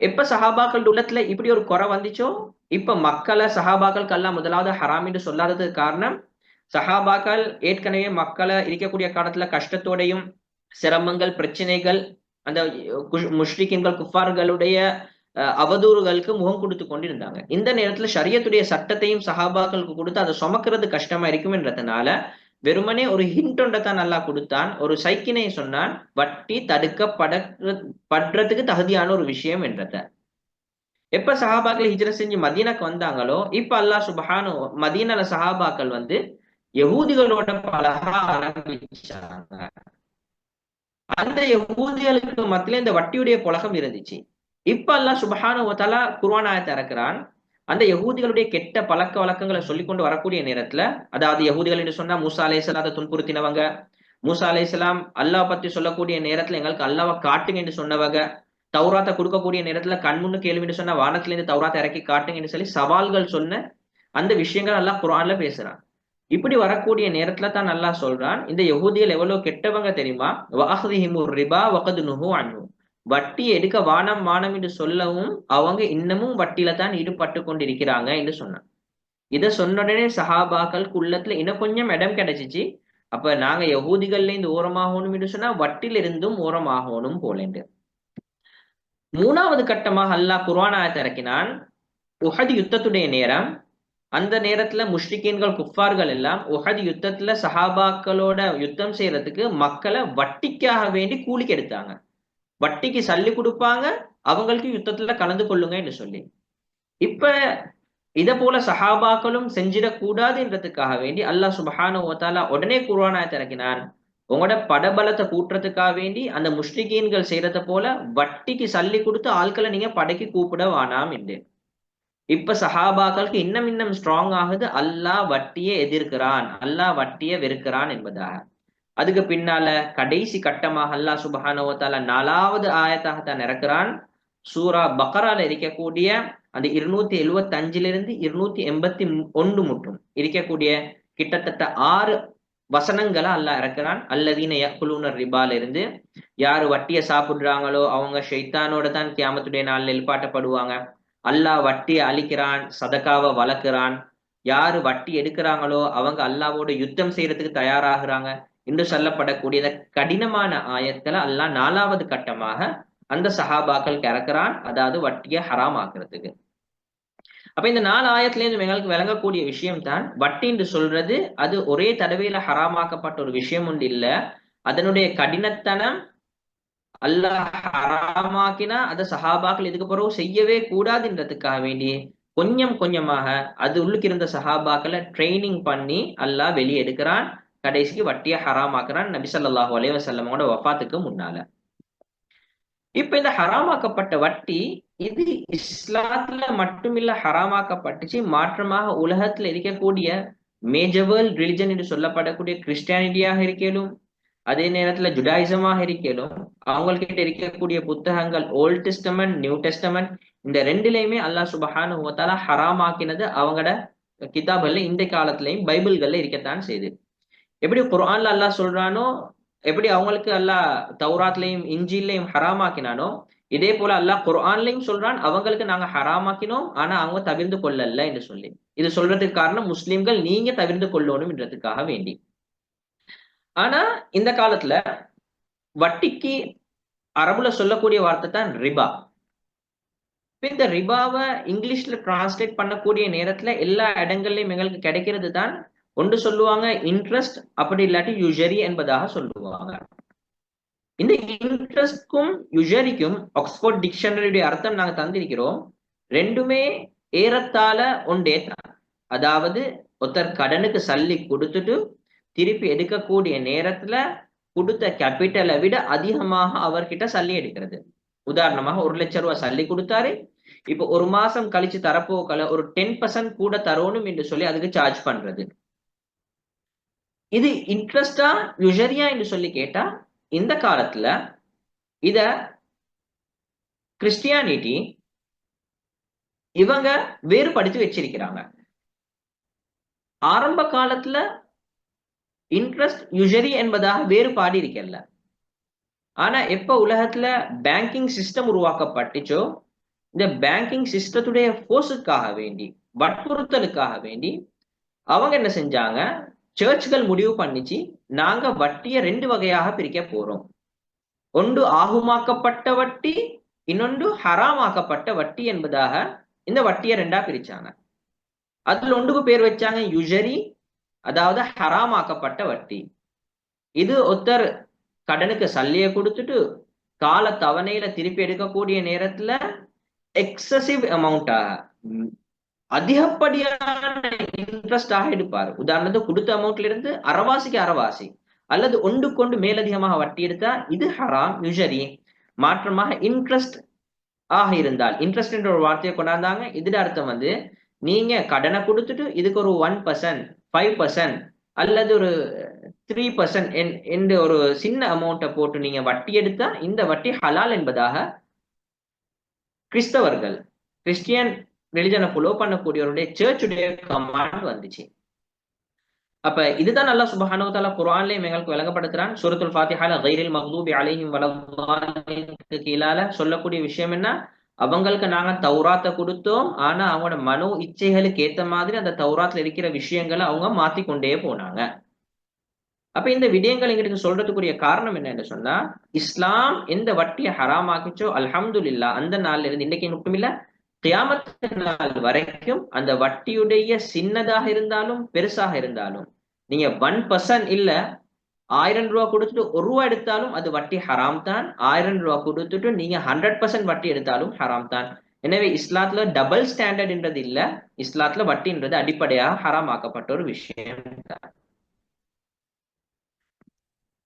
எப்ப சஹாபாக்கள் உள்ளத்துல இப்படி ஒரு குறை வந்துச்சோ இப்ப மக்களை சஹாபாக்களுக்கு அல்லாஹ் முதலாவது ஹராம் என்று சொல்லாததுக்கு காரணம் சஹாபாக்கள் ஏற்கனவே மக்களை இருக்கக்கூடிய காலத்துல கஷ்டத்தோடையும் சிரமங்கள் பிரச்சனைகள் அந்த முஷ்ரிக்கின்கள் குஃபார்களுடைய அவதூறுகளுக்கு முகம் கொடுத்து கொண்டிருந்தாங்க. இந்த நேரத்துல ஷரியத்துடைய சட்டத்தையும் சஹாபாக்களுக்கு கொடுத்து அதை சுமக்கிறது கஷ்டமா இருக்கும் என்றதுனால வெறுமனே ஒரு ஹிண்ட் ஒன்றைத்தான் நல்லா கொடுத்தான், ஒரு சைக்கினை சொன்னான், வட்டி தடுக்கப்படுறதுக்கு தகுதியான ஒரு விஷயம் என்றத. எப்ப சஹாபாக்கள் ஹிஜ்ரத் செஞ்சு மதீனாக்கு வந்தாங்களோ இப்ப அல்லாஹ் சுப்ஹானஹு மதீனால சஹாபாக்கள் யகூதிகளோட பழக ஆரம்பிச்சாங்க. அந்த யகூதிகளுக்கு மத்தியில இந்த வட்டியுடைய புலகம் இருந்துச்சு. இப்ப அல்லாஹ் சுப்ஹானஹு வ தஆலா குர்ஆன் ஆயத்தை இறக்குறான். அந்த யகூதிகளுடைய கெட்ட பழக்க வழக்கங்களை சொல்லிக்கொண்டு வரக்கூடிய நேரத்துல, அதாவது யகூதிகள் என்று சொன்னா மூசா அலைஹிஸ்ஸலாத்தை துன்புறுத்தினவங்க, மூசா அலைஹிஸ்ஸலாம் அல்லாஹ் பத்தி சொல்லக்கூடிய நேரத்துல எங்களுக்கு அல்லாஹ்வை காட்டுங்க என்று சொன்னவங்க, தௌராத்தை கொடுக்கக்கூடிய நேரத்துல கண்முன்னு கேள்வி என்று சொன்னா வானத்துல இருந்து தௌராத்தை இறக்கி காட்டுங்க என்று சொல்லி சவால்கள் சொன்ன அந்த விஷயங்கள் அல்லாஹ் குர்ஆன்ல பேசுறான். இப்படி வரக்கூடிய நேரத்துல தான் அல்லாஹ் சொல்றான், இந்த யகூதிகள் எவ்வளவு கெட்டவங்க தெரியுமா, வஅஹ்திஹிமுர் ரிபா வகத் நுஹு அன்ஹு, வட்டி எடுக்க வானம் என்று சொல்லவும் அவங்க இன்னமும் வட்டியில தான் ஈடுபட்டு கொண்டிருக்கிறாங்க என்று சொன்னான். இதை சொன்ன உடனே சஹாபாக்களுக்கு உள்ளத்துல இன்னும் கொஞ்சம் இடம் கிடைச்சிச்சு. அப்ப நாங்க யகூதிகள்ல இருந்து ஓரமாகணும் என்று சொன்னா வட்டில இருந்தும் ஓரமாகணும் போலேண்டு. மூணாவது கட்டமாக அல்லாஹ் குர்ஆன் ஆயத்தை இறக்கினான். உஹது யுத்தத்துடைய நேரம், அந்த நேரத்துல முஷ்ரிக்கீன்கள் குஃபார்கள் எல்லாம் உஹது யுத்தத்துல சஹாபாக்களோட யுத்தம் செய்யறதுக்கு மக்களை வட்டிக்காக வேண்டி கூலிக்கு எடுத்தாங்க. வட்டிக்கு சல்லி கொடுப்பாங்க, அவங்களுக்கு யுத்தத்துல கலந்து கொள்ளுங்க என்று சொல்லி. இப்ப இத போல சஹாபாக்களும் செஞ்சிடக்கூடாது என்றதுக்காக வேண்டி அல்லாஹ் சுப்ஹானஹு வ தஆலா உடனே குர்ஆன் ஆயத்தை இறக்கினான். உங்களோட படபலத்தை கூட்டுறதுக்காக வேண்டி அந்த முஷ்ரிகீன்கள் செய்யறத போல வட்டிக்கு சல்லி கொடுத்து ஆட்களை நீங்க படைக்கு கூப்பிட வேணாம் என்று. இப்ப சஹாபாக்களுக்கு இன்னும் இன்னும் ஸ்ட்ராங் ஆகுது, அல்லாஹ் வட்டியை எதிர்க்கிறான், அல்லாஹ் வட்டியை வெறுக்கிறான் என்பதாக. அதுக்கு பின்னால கடைசி கட்டமாக அல்லாஹ் சுப்ஹானஹு வ தஆலா 4வது ஆயத்தாகத்தான் இறக்குறான். சூரா பக்ரால இருக்கக்கூடிய அந்த 275 281 முற்றும் இருக்கக்கூடிய கிட்டத்தட்ட 6 வசனங்களை அல்லாஹ் இறக்குறான். அல்லதீன யக்குலூன ரிபால இருந்து, யாரு வட்டியை சாப்பிடுறாங்களோ அவங்க ஷைத்தானோட தான் கியாமத்துடைய நாள்ல எழுப்பாட்டப்படுவாங்க. அல்லாஹ் வட்டியை அழிக்கிறான், சதக்காவை வளர்க்கிறான். யாரு வட்டி எடுக்கிறாங்களோ அவங்க அல்லாவோட யுத்தம் செய்யறதுக்கு தயாராகிறாங்க என்று சொல்லப்படக்கூடிய கடினமான ஆயத்துல அல்லாஹ் 4வது கட்டமாக அந்த சஹாபாக்கள் இறக்குறான், அதாவது வட்டியை ஹராம் ஆக்குறதுக்கு. அப்ப இந்த 4 ஆயத்துல இருந்து எங்களுக்கு விளங்கக்கூடிய விஷயம் தான், வட்டி என்று சொல்றது அது ஒரே தடவையில ஹராமாக்கப்பட்ட ஒரு விஷயம் ஒன்று இல்ல. அதனுடைய கடினத்தனம் அல்லாஹ் ஹராமாக்கினா அதை சஹாபாக்கள் இதுக்கு பிறகு செய்யவே கூடாதுன்றதுக்காக வேண்டி கொஞ்சம் கொஞ்சமாக அது உள்ளுக்கு இருந்த சஹாபாக்களை ட்ரைனிங் பண்ணி அல்லாஹ் வெளியே எடுக்கிறான். கடைசிக்கு வட்டியை ஹராமாக்குறான் நபி ஸல்லல்லாஹு அலைஹி வஸல்லமோட வஃபாத்துக்கு முன்னால. இப்ப இந்த ஹராமாக்கப்பட்ட வட்டி இது இஸ்லாத்துல மட்டுமில்ல ஹராமாக்கப்பட்டுச்சு, மாற்றமாக உலகத்துல இருக்கக்கூடிய மேஜர் வேர்ல்ட் ரிலிஜன் என்று சொல்லப்படக்கூடிய கிறிஸ்டியானிட்டியாக இருக்கலும், அதே நேரத்துல ஜுடாயிசமாக இருக்கலும், அவங்கள்கிட்ட இருக்கக்கூடிய புத்தகங்கள் ஓல்ட் டெஸ்டமெண்ட் நியூ டெஸ்டமெண்ட் இந்த ரெண்டுலையுமே அல்லாஹ் சுப்ஹானஹு வ தஆலா ஹராமாக்கினது அவங்களோட கிதாபுகள்ல இந்த காலத்திலையும் பைபிள்கள்ல இருக்கத்தான் செய்யுது. எப்படி குர்ஆன்ல அல்லாஹ் சொல்றானோ, எப்படி அவங்களுக்கு அல்லாஹ் தௌராத்லையும் இஞ்சிலையும் ஹராமாக்கினானோ, இதே போல அல்லாஹ் குர்ஆன்லையும் சொல்றான் அவங்களுக்கு நாங்க ஹராமாக்கினோம், ஆனா அவங்க தவிர்த்து கொள்ளல என்று சொல்லி. இது சொல்றதுக்கு காரணம் முஸ்லிம்கள் நீங்க தவிர்த்து கொள்ளணும் என்றதுக்காக வேண்டி. ஆனா இந்த காலத்துல வட்டிக்கு அரபுல சொல்லக்கூடிய வார்த்தை தான் ரிபா. இந்த ரிபாவை இங்கிலீஷ்ல டிரான்ஸ்லேட் பண்ணக்கூடிய நேரத்துல எல்லா இடங்கள்லயும் எங்களுக்கு கிடைக்கிறது தான் ஒன்று சொல்லுவாங்க இன்ட்ரெஸ்ட், அப்படி இல்லாட்டி யூஷரி என்பதாக சொல்லுவாங்க. இந்த இன்ட்ரெஸ்ட்க்கும் யூஷரிக்கும் ஆக்ஸ்போர்ட் டிக்ஷனரியுடைய அர்த்தம் நாங்க தந்திருக்கிறோம். ரெண்டுமே ஏறத்தாழ ஒன்றே தான். அதாவது ஒருத்தர் கடனுக்கு சல்லி கொடுத்துட்டு திருப்பி எடுக்கக்கூடிய நேரத்துல கொடுத்த கேபிட்டலை விட அதிகமாக அவர்கிட்ட சல்லி எடுக்கிறது. உதாரணமாக 1 லட்சம் ரூபாய் சல்லி கொடுத்தாரு, இப்ப ஒரு மாசம் கழிச்சு தரப்போக்கல ஒரு 10% கூட தரணும் என்று சொல்லி அதுக்கு சார்ஜ் பண்றது. இது இன்ட்ரெஸ்டா யூஷரியா என்று சொல்லி கேட்டா, இந்த காலத்துல இத கிறிஸ்டியானிட்டி இவங்க வேறுபடுத்தி வச்சிருக்கிறாங்க. ஆரம்ப காலத்துல இன்ட்ரெஸ்ட் யூஷரி என்பதாக வேறுபாடு இருக்கல. ஆனா எப்ப உலகத்துல பேங்கிங் சிஸ்டம் உருவாக்கப்பட்டுச்சோ, இந்த பேங்கிங் சிஸ்டத்துடைய போர்ஸுக்காக வேண்டி, வற்புறுத்தலுக்காக வேண்டி அவங்க என்ன செஞ்சாங்க, சர்ச்கள் முடிவு பண்ணிச்சு நாங்க வட்டியை 2 வகையாக பிரிக்க போறோம். ஒன்று ஆகுமாக்கப்பட்ட வட்டி, இன்னொன்று ஹராமாக்கப்பட்ட வட்டி என்பதாக இந்த வட்டியை 2ஆ பிரிச்சாங்க. அதுல ஒன்றுக்கு பேர் வச்சாங்க யூஷரி, அதாவது ஹராமாக்கப்பட்ட வட்டி. இது ஒருத்தர் கடனுக்கு சல்லிய கொடுத்துட்டு கால தவணையில திருப்பி எடுக்கக்கூடிய நேரத்துல எக்ஸசிவ் அமௌண்டாக அதிகப்படியான இன்ட்ரெஸ்டாக எடுப்பார். உதாரணத்துக்கு கொடுத்த அமௌண்ட்ல இருந்து அறவாசிக்கு அறவாசி அல்லது ஒன்றுக்கொண்டு மேலதிகமாக வட்டி எடுத்தா இது ஹராம் யூஷரி. மாற்றமாக இன்ட்ரெஸ்ட் ஆக இருந்தால், இன்ட்ரெஸ்ட் என்ற ஒரு வார்த்தையை கொண்டாந்தாங்க. இதுல அர்த்தம் நீங்க கடனை கொடுத்துட்டு இதுக்கு ஒரு 1%, 5% அல்லது ஒரு 3% என்று ஒரு சின்ன அமௌண்ட்டை போட்டு நீங்க வட்டி எடுத்தா இந்த வட்டி ஹலால் என்பதாக கிறிஸ்தவர்கள், கிறிஸ்டியன் ரிலிஜனை ஃபாலோ பண்ணக்கூடியவருடைய சர்ச்சுடைய கமாண்ட் வந்துச்சு. அப்ப இதுதான் அல்லாஹ் சுப்ஹானஹு வ தஆலா குர்ஆன்லயே எங்களுக்கு விளங்கப்படுத்துறான். சூரத்துல் ஃபாத்திஹால கைரில் மக்தூபி அலைஹிம் வலல்லாலின் கீழால சொல்லக்கூடிய விஷயம் என்ன, அவங்களுக்கு நாங்க தௌராத்தை கொடுத்தோம், ஆனா அவங்களோட மனோ இச்சைகளுக்கு ஏத்த மாதிரி அந்த தௌராத்துல இருக்கிற விஷயங்களை அவங்க மாத்தி கொண்டே போனாங்க. அப்ப இந்த விடயங்கள் எங்களுக்கு சொல்றதுக்குரிய காரணம் என்னன்னு சொன்னா, இஸ்லாம் எந்த வட்டியை ஹராமாக்கிச்சோ அல்ஹம்துலில்லாஹ் அந்த நாள்ல இருந்து இன்னைக்கு மட்டும் இல்ல கியாமத் நாள் வரைக்கும் அந்த வட்டியுடைய சின்னதாக இருந்தாலும் பெருசாக இருந்தாலும் நீங்க 1% இல்ல 1000 ரூபாய் கொடுத்துட்டு 1 ரூபாய் எடுத்தாலும் அது வட்டி ஹராம் தான். 1000 ரூபாய் கொடுத்துட்டு நீங்க 100% வட்டி எடுத்தாலும் ஹராம் தான். எனவே இஸ்லாத்துல டபுள் ஸ்டாண்டர்ட் என்றது இல்ல, இஸ்லாத்துல வட்டின்றது அடிப்படையாக ஹராம் ஆக்கப்பட்ட ஒரு விஷயம் தான்.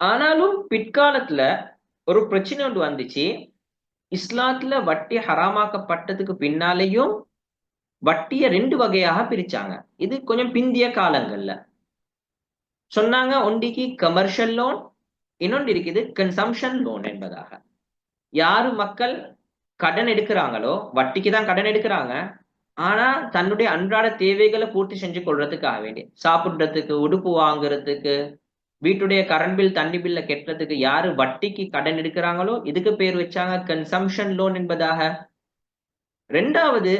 ஆனாலும் பிற்காலத்துல ஒரு பிரச்சனை ஒன்று வந்துச்சு. இஸ்லாத்துல வட்டி ஹராமாக்கப்பட்டதுக்கு பின்னாலேயும் வட்டியை 2 வகையாக பிரிச்சாங்க. இது கொஞ்சம் பிந்திய காலங்கள்ல சொன்னாங்க. ஒன்றிக்கு கமர்ஷியல் லோன், இன்னொன்று இருக்குது கன்சம்ஷன் லோன் என்பதாக. யாரு மக்கள் கடன் எடுக்கிறாங்களோ, வட்டிக்கு தான் கடன் எடுக்கிறாங்க, ஆனா தன்னுடைய அன்றாட தேவைகளை பூர்த்தி செஞ்சு கொள்றதுக்காக வேண்டி, சாப்பிடுறதுக்கு, உடுப்பு வாங்குறதுக்கு, வீட்டுடைய கரண்ட் பில், தண்ணி பில்ல கெட்டுறதுக்கு யாரு வட்டிக்கு கடன் எடுக்கிறாங்களோ இதுக்கு பேர் வச்சாங்க கன்சம்ஷன் லோன் என்பதாக. 2வது,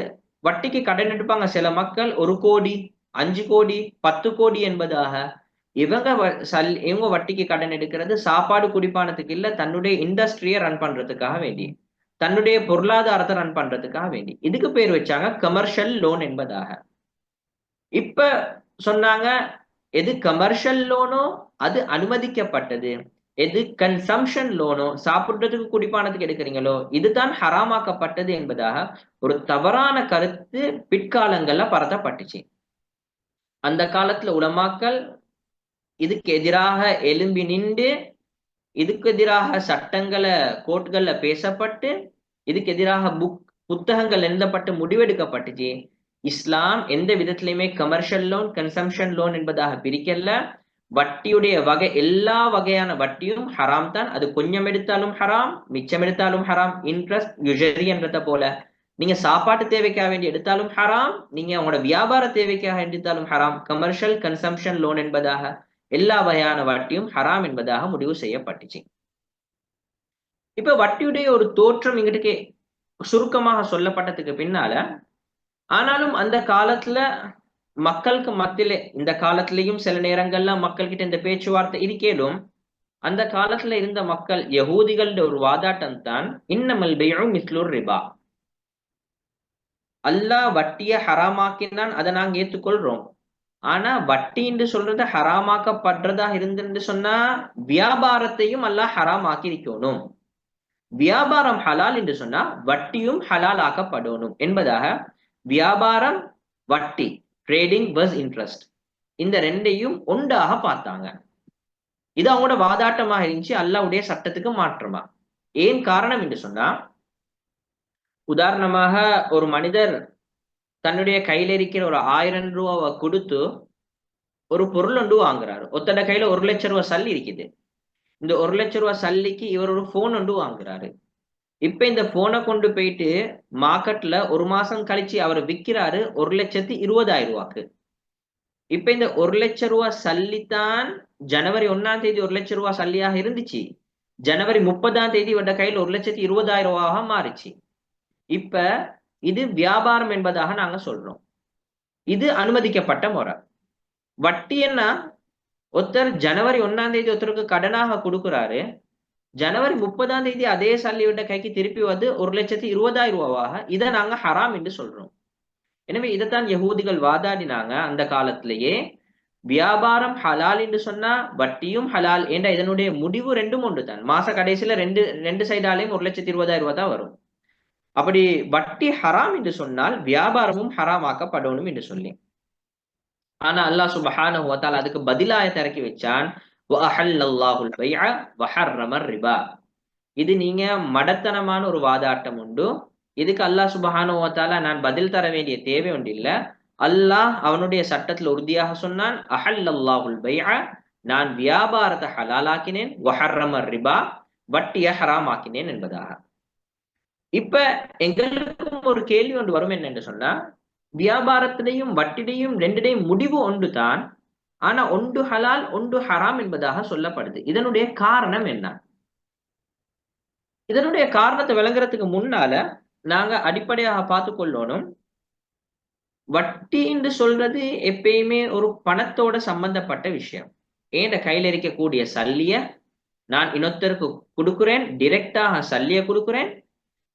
வட்டிக்கு கடன் எடுப்பாங்க சில மக்கள் 1 கோடி, 5 கோடி, 10 கோடி என்பதாக. இவங்க வட்டிக்கு கடன் எடுக்கிறது சாப்பாடு குடிப்பானத்துக்கு இல்ல, தன்னுடைய இண்டஸ்ட்ரியை ரன் பண்றதுக்காக வேண்டி, தன்னுடைய பொருளாதாரத்தை ரன் பண்றதுக்காக வேண்டி. இதுக்கு பேர் வச்சாங்க கமர்ஷியல் லோன் என்பதாக. இப்ப சொன்னாங்க எது கமர்ஷியல் லோனோ அது அனுமதிக்கப்பட்டது, எது கன்சம்ஷன் லோனோ சாப்பிடுறதுக்கு குடிப்பானத்துக்கு எடுக்கிறீங்களோ இதுதான் ஹராமாக்கப்பட்டது என்பதாக ஒரு தவறான கருத்து பிற்காலங்கள்ல பரத்தப்பட்டுச்சு. அந்த காலத்துல உலமாக்கள் இதுக்கு எதிராக எழும்பி நின்று, இதுக்கு எதிராக சட்டங்களை கோர்ட்கள்ல பேசப்பட்டு, இதுக்கு எதிராக புத்தகங்கள் எழுதப்பட்டு முடிவெடுக்கப்பட்டுச்சு. இஸ்லாம் எந்த விதத்திலையுமே கமர்ஷியல் லோன், கன்சம்ஷன் லோன் என்பதாக பிரிக்கல. வட்டியுடைய வகை, எல்லா வகையான வட்டியும் ஹராம் தான். அது கொஞ்சம் எடுத்தாலும் ஹராம், மிச்சம் எடுத்தாலும் ஹராம். இன்ட்ரெஸ்ட் யுஷரி என்றத போல நீங்க சாப்பாட்டு தேவைக்காக வேண்டி எடுத்தாலும் ஹராம், நீங்க உங்களோட வியாபார தேவைக்காக எடுத்தாலும் ஹராம். கமர்ஷியல் கன்சம்ஷன் லோன் என்பதாக எல்லா வகையான வட்டியும் ஹராம் என்பதாக முடிவு செய்யப்பட்டுச்சு. இப்ப வட்டியுடைய ஒரு தோற்றம் இங்கிட்டு சுருக்கமாக சொல்லப்பட்டதுக்கு பின்னால, ஆனாலும் அந்த காலத்துல மக்களுக்கு மத்தியில, இந்த காலத்திலையும் சில நேரங்கள்ல மக்கள் கிட்ட இந்த பேச்சுவார்த்தை இருக்கேலும், அந்த காலத்துல இருந்த மக்கள் யகூதிகளோட ஒரு வாதாட்டம் தான் இன்னமல் பைஉ மிஸ்லுர் ரிபா. அல்லாஹ் வட்டியை ஹராமாக்கினான், அதை நாங்க ஏத்துக்கொள்றோம். ஆனா வட்டி என்று சொல்றது ஹராமாக்கப்படுறதா இருந்து சொன்னா வியாபாரத்தையும் அல்லாஹ் ஹராமாக்கி இருக்கணும். வியாபாரம் ஹலால் என்று சொன்னா வட்டியும் ஹலால் ஆக்கப்படணும் என்பதாக வியாபாரம், வட்டி, ட்ரேடிங் வர்ஸ் இன்ட்ரெஸ்ட், இந்த 2ஐயும் ஒன்றாக பார்த்தாங்க. இது அவங்களோட வாதாட்டமாக இருந்துச்சு, அல்லாஹ்வுடைய சட்டத்துக்கு மாற்றமா. ஏன் காரணம் என்று சொன்னா, உதாரணமாக ஒரு மனிதர் தன்னுடைய கையில இருக்கிற ஒரு 1000 ரூபாவை கொடுத்து ஒரு பொருள் ஒன்று வாங்குறாரு. ஒத்தட கையில 1 லட்சம் ரூபாய் சல்லி இருக்குது. இந்த 1 லட்சம் ரூபாய் சல்லிக்கு இவர் ஒரு போன் ஒன்று வாங்குறாரு. இப்ப இந்த போனை கொண்டு போயிட்டு மார்க்கெட்ல 1 மாசம் கழிச்சு அவர் விற்கிறாரு 1,20,000 ரூபாய்க்கு. இப்ப இந்த 1 லட்சம் ரூபாய் சல்லித்தான் ஜனவரி 1ஆம் தேதி 1 லட்சம் ரூபாய் சல்லியாக இருந்துச்சு. ஜனவரி 30ஆம் தேதி இவருடைய கையில் 1,20,000 ரூபாயாக மாறிச்சு. இப்ப இது வியாபாரம் என்பதாக நாங்க சொல்றோம். இது அனுமதிக்கப்பட்ட முறை. வட்டி என்ன, ஒருத்தர் ஜனவரி 1ஆம் தேதி ஒருத்தருக்கு கடனாக கொடுக்குறாரு, ஜனவரி 30ஆம் தேதி அதே சல்லியோட கைக்கு திருப்பி வந்து 1,20,000 ரூபாவாக, இதை நாங்க ஹராம் என்று சொல்றோம். எனவே இதைத்தான் யகூதிகள் வாதாடினாங்க அந்த காலத்திலேயே. வியாபாரம் ஹலால் என்று சொன்னா வட்டியும் ஹலால் என்ற இதனுடைய முடிவு 2ம் ஒன்று தான். மாச கடைசியில ரெண்டு சைடாலையும் 1,20,000 ரூபாய் தான் வரும். அப்படி வட்டி ஹராம் என்று சொன்னால் வியாபாரமும் ஹராம் ஆக்கப்படணும் என்று சொல்லி, ஆனா அல்லாஹ் சுப்ஹானஹு வ தஆலா அதுக்கு பதிலாயத்தை இறக்கி வச்சான், வஅஹல்லல்லாஹுல் பைஅ வஹர்ரமர் ரிபா. இது நீங்க மடத்தனமான ஒரு வாதாட்டம் உண்டு. இதுக்கு அல்லாஹ் சுப்ஹானஹு வ தஆலா நான் பதில் தர வேண்டிய தேவை ஒன்று இல்ல. அல்லாஹ் அவனுடைய சட்டத்துல உறுதியாக சொன்னான், அஹல்லல்லாஹுல் பைஅ, நான் வியாபாரத்தை ஹலாலாக்கினேன், வஹர்ரமர் ரிபா, வட்டியை ஹராம் ஆக்கினேன் என்பதாக. இப்ப எங்களுக்கும் ஒரு கேள்வி ஒன்று வரும், என்னன்னு சொன்னா, வியாபாரத்திலையும் வட்டிலையும் 2டையும் முடிவு ஒன்று தான், ஆனா ஒன்று ஹலால் ஒன்று ஹராம் என்பதாக சொல்லப்படுது. இதனுடைய காரணம் என்ன? இதனுடைய காரணத்தை விளங்குறதுக்கு முன்னால நாங்க அடிப்படையாக பார்த்து கொள்ளணும், வட்டி என்று சொல்றது எப்பயுமே ஒரு பணத்தோட சம்பந்தப்பட்ட விஷயம். ஏன் கையில இருக்கக்கூடிய சல்லிய நான் இன்னொருத்தருக்கு கொடுக்குறேன், டிரெக்டாக சல்லிய கொடுக்குறேன்,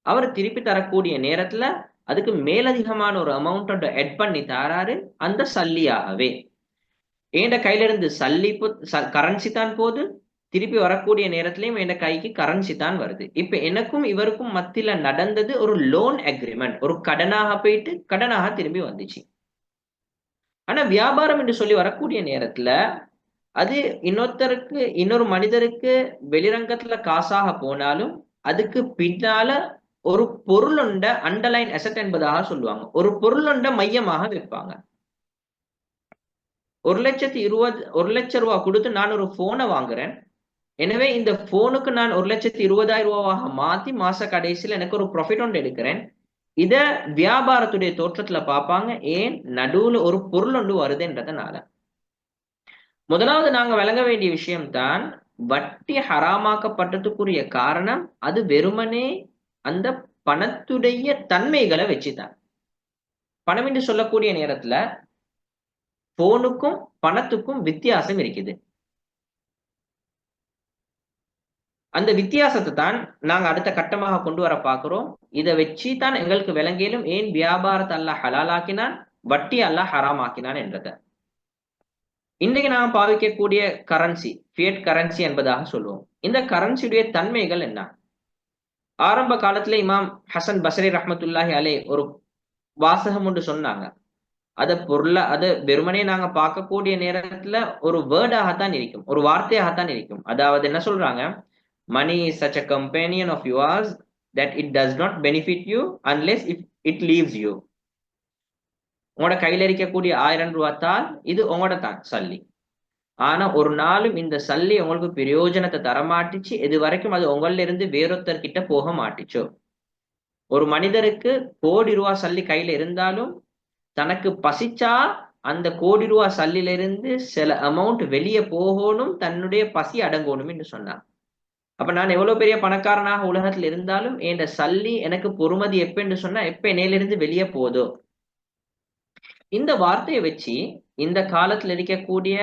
அவர் திருப்பி தரக்கூடிய நேரத்துல அதுக்கு மேலதிகமான ஒரு அமௌண்ட் எட் பண்ணி தாராரு அந்த சல்லியாகவே. என் கையில இருந்து சல்லி கரன்சி தான் போது, திருப்பி வரக்கூடிய நேரத்திலையும் என் கைக்கு கரன்சி தான் வருது. இப்ப எனக்கும் இவருக்கும் மத்தியில நடந்தது ஒரு லோன் அக்ரிமெண்ட், ஒரு கடனாக போயிட்டு கடனாக திரும்பி வந்துச்சு. ஆனா வியாபாரம் என்று சொல்லி வரக்கூடிய நேரத்துல அது இன்னொருத்தருக்கு இன்னொரு மனிதருக்கு வெளிரங்கத்துல காசாக போனாலும் அதுக்கு பின்னால ஒரு பொருளுண்ட அண்டர்லைன் அசெட் என்பதாக சொல்லுவாங்க. ஒரு பொருளுண்ட மையமாக வைப்பாங்க. 1,20,000 ரூபாய் கொடுத்து நான் ஒரு போனை வாங்குறேன். எனவே இந்த போனுக்கு நான் 1,20,000 ரூபாவாக மாத்தி மாச கடைசியில் எனக்கு ஒரு ப்ராஃபிட் ஒன்று எடுக்கிறேன். இத வியாபாரத்துடைய தோற்றத்துல பார்ப்பாங்க. ஏன்? நடுவுல ஒரு பொருள் ஒன்று வருதுன்றதுனால. முதலாவது நாங்க விளங்க வேண்டிய விஷயம் தான், வட்டி ஹராமாக்கப்பட்டதுக்குரிய காரணம் அது வெறுமனே அந்த பணத்துடைய தன்மைகளை வச்சுதான். பணம் என்று சொல்லக்கூடிய நேரத்துல போனுக்கும் பணத்துக்கும் வித்தியாசம் இருக்குது. அந்த வித்தியாசத்தை தான் நாங்க அடுத்த கட்டமாக கொண்டு வர பார்க்கிறோம். இதை வச்சு தான் எங்களுக்கு விளங்கிலும் ஏன் வியாபாரத்தை அல்லாஹ் ஹலாலாக்கினான், வட்டி அல்லாஹ் ஹராமாக்கினான் என்றத. இன்னைக்கு நாம் பாவிக்கக்கூடிய கரன்சி ஃபியட் கரன்சி என்பதாக சொல்லுவோம். இந்த கரன்சியுடைய தன்மைகள் என்ன? ஆரம்ப காலத்துல இமாம் ஹசன் பஸ்ரி ரஹ்மத்துல்லாஹி அலைஹி ஒரு வாசகம் ஒன்று சொன்னாங்க. அதை வெறுமனே நாங்க பார்க்கக்கூடிய நேரத்துல ஒரு வேர்டாகத்தான் இருக்கும், ஒரு வார்த்தையாகத்தான் இருக்கும். அதாவது என்ன சொல்றாங்க? Money is such a companion of yours that it does not benefit you unless if it leaves you. உங்களோட கையில இருக்கக்கூடிய 1000 ரூபாய் தாள் இது உங்களோட தான் சல்லி. ஆனா ஒரு நாளும் இந்த சல்லி உங்களுக்கு பிரயோஜனத்தை தரமாட்டிச்சு, இது வரைக்கும் அது உங்கள இருந்து வேறொருத்தர் கிட்ட போக மாட்டிச்சோ. ஒரு மனிதருக்கு கோடி ரூபாய் சல்லி கையில இருந்தாலும் தனக்கு பசிச்சா அந்த கோடி ரூபாய் சல்லில இருந்து சில அமௌண்ட் வெளியே போகணும், தன்னுடைய பசி அடங்கணும் என்று சொன்னார். அப்ப நான் எவ்வளவு பெரிய பணக்காரனாக உலகத்துல இருந்தாலும் என் சல்லி எனக்கு பொறுமதி எப்ப என்று சொன்னா எப்ப என்னையிலிருந்து வெளியே போதோ. இந்த வார்த்தையை வச்சு இந்த காலத்துல இருக்கக்கூடிய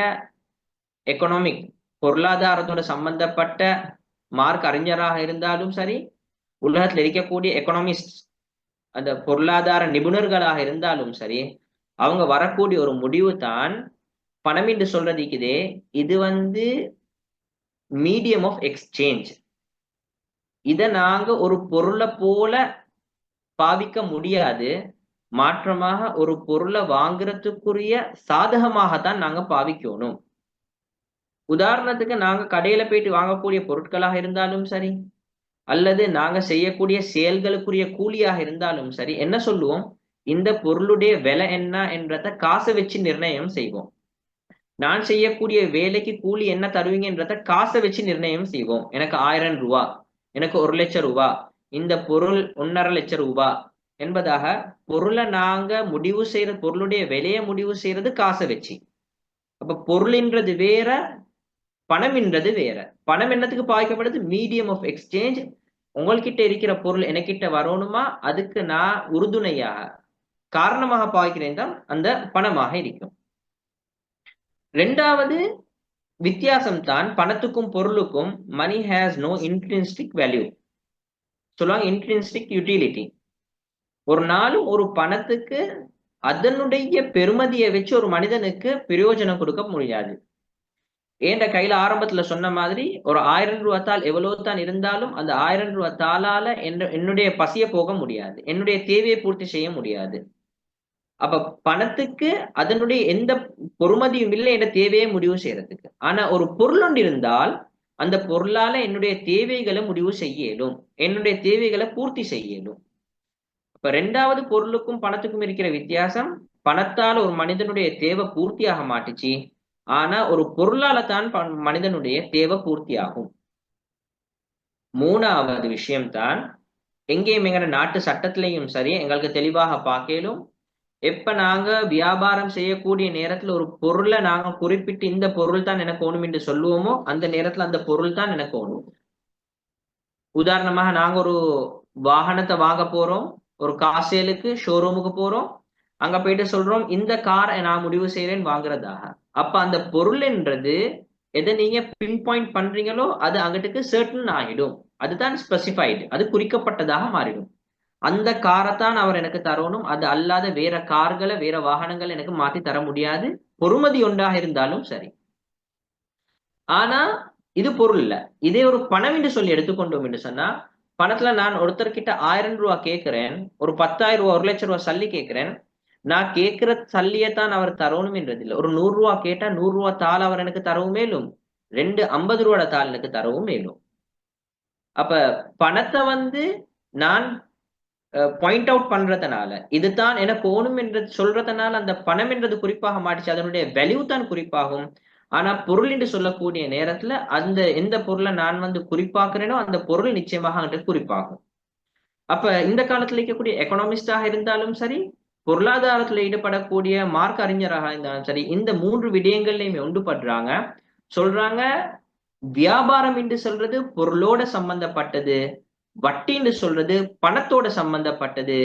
எக்கனாமிக் பொருளாதாரத்தோட சம்பந்தப்பட்ட மார்க் அறிஞராக இருந்தாலும் சரி, உலகத்துல இருக்கக்கூடிய எக்கனாமிஸ்ட் அந்த பொருளாதார நிபுணர்களாக இருந்தாலும் சரி, அவங்க வரக்கூடிய ஒரு முடிவு தான் பணம் என்று சொல்றதுக்குதே இது மீடியம் ஆஃப் எக்ஸ்சேஞ்ச். இத நாங்க ஒரு பொருளை போல பாவிக்க முடியாது, மாற்றமாக ஒரு பொருளை வாங்குறதுக்குரிய சாதகமாகத்தான் நாங்க பாவிக்கணும். உதாரணத்துக்கு நாங்க கடையில போயிட்டு வாங்கக்கூடிய பொருட்களாக இருந்தாலும் சரி, அல்லது நாங்க செய்யக்கூடிய செயல்களுக்குரிய கூலியாக இருந்தாலும் சரி, என்ன சொல்லுவோம்? இந்த பொருளுடைய விலை என்ன என்றத காசை வச்சு நிர்ணயம் செய்வோம். நான் செய்யக்கூடிய வேலைக்கு கூலி என்ன தருவீங்கன்றத காசை வச்சு நிர்ணயம் செய்வோம். எனக்கு 1000 ரூபாய், எனக்கு 1,00,000 ரூபாய், இந்த பொருள் 1,50,000 ரூபாய் என்பதாக பொருளை நாங்க முடிவு செய்யறது, பொருளுடைய விலையை முடிவு செய்யறது காசை வச்சு. அப்ப பொருள்ன்றது வேற, பணம் என்றது வேற. பணம் என்னத்துக்கு பாதிக்கப்படுது? Medium of exchange. உங்கள்கிட்ட இருக்கிற பொருள் எனக்கிட்ட வரணுமா, அதுக்கு நான் உறுதுணையாக காரணமாக பாவிக்கிறேன் தான் அந்த பணமாக இருக்கும். ரெண்டாவது வித்தியாசம் தான் பணத்துக்கும் பொருளுக்கும். மணி ஹேஸ் நோ இன்ட்ரின்ஸ்டிக் வேல்யூ சொல்லுவாங்க, இன்ட்ரின்ஸ்டிக் யூட்டிலிட்டி. ஒரு நாளும் ஒரு பணத்துக்கு அதனுடைய பெருமதியை வச்சு ஒரு மனிதனுக்கு பிரயோஜனம் கொடுக்க முடியாது. ஏண்ட கையில ஆரம்பத்துல சொன்ன மாதிரி ஒரு 1000 ரூபாய் தாள் எவ்வளவு தான் இருந்தாலும் அந்த 1000 ரூபாய் தாளால என்னுடைய பசிய போக முடியாது, என்னுடைய தேவையை பூர்த்தி செய்ய முடியாது. அப்ப பணத்துக்கு அதனுடைய எந்த பொறுமதியும் இல்லை என்ற தேவையை முடிவு செய்யறதுக்கு. ஆனா ஒரு பொருள் ஒன்று இருந்தால் அந்த பொருளால என்னுடைய தேவைகளை முடிவு செய்யலும், என்னுடைய தேவைகளை பூர்த்தி செய்யலும். இப்ப ரெண்டாவது பொருளுக்கும் பணத்துக்கும் இருக்கிற வித்தியாசம், பணத்தால் ஒரு மனிதனுடைய தேவை பூர்த்தியாக மாட்டுச்சு, ஆனா ஒரு பொருளால தான் மனிதனுடைய தேவை பூர்த்தியாகும். மூணாவது விஷயம்தான் எங்கேயும் எங்க நாட்டு சட்டத்திலையும் சரி எங்களுக்கு தெளிவாக பார்க்கலும், எப்ப நாங்க வியாபாரம் செய்யக்கூடிய நேரத்துல ஒரு பொருளை நாங்க குறிப்பிட்டு இந்த பொருள் தான் எனக்கு வேணும் என்று சொல்லுவோமோ அந்த நேரத்துல அந்த பொருள் தான் எனக்கு வேணும். உதாரணமாக நாங்க ஒரு வாகனத்தை வாங்க போறோம், ஒரு காசேலுக்கு ஷோரூமுக்கு போறோம், அங்க போயிட்டு சொல்றோம் இந்த காரை நான் முடிவு செய்யறேன்னு வாங்குறதாக. அப்ப அந்த பொருள்ன்றது எதை நீங்க பின் பாயிண்ட் பண்றீங்களோ அது அங்கிட்டுக்கு சர்டன் ஆகிடும், அதுதான் ஸ்பெசிஃபைடு, அது குறிக்கப்பட்டதாக மாறிடும். அந்த காரைத்தான் அவர் எனக்கு தரணும், அது அல்லாத வேற கார்களை வேற வாகனங்கள் எனக்கு மாத்தி தர முடியாது, பொறுமதி ஒன்றாக இருந்தாலும் சரி. ஆனா இது பொருள் இல்ல. இதே ஒரு பணம் என்று சொல்லி எடுத்துக்கொண்டோம் என்று சொன்னா, பணத்துல நான் ஒருத்தர்கிட்ட 1000 ரூபாய் கேட்கிறேன், ஒரு 10,000 ரூபாய் 1,00,000 ரூபாய் சல்லி கேட்கிறேன், நான் கேட்கிற சல்லியத்தான் அவர் தரணும் என்றது இல்லை. ஒரு 100 ரூபா கேட்டா 100 ரூபா தாள் அவர் எனக்கு தரவும் மேலும், 2 50 ரூபா தாள் எனக்கு தரவும் மேலும். அப்ப பணத்தை நான் பாயிண்ட் அவுட் பண்றதுனால, இதுதான் எனக்கு ஓணும் என்று சொல்றதுனால அந்த பணம் என்றது குறிப்பாக மாட்டுச்சு, அதனுடைய வேல்யூ தான் குறிப்பாகும். ஆனா பொருள் என்று சொல்லக்கூடிய நேரத்துல அந்த எந்த பொருளை நான் குறிப்பாக்குறேனோ அந்த பொருள் நிச்சயமாக அங்கே குறிப்பாகும். அப்ப இந்த காலத்துல இருக்கக்கூடிய எக்கனாமிஸ்டாக இருந்தாலும் சரி, பொருளாதாரத்துல ஈடுபடக்கூடிய மார்க் அறிஞராக இருந்தாலும் சரி, இந்த 3 விடயங்கள்லையுமே ஒன்றுபடுறாங்க. சொல்றாங்க, வியாபாரம் என்று சொல்றது பொருளோட சம்பந்தப்பட்டது, வட்டி என்று சொல்றது பணத்தோட சம்பந்தப்பட்டது.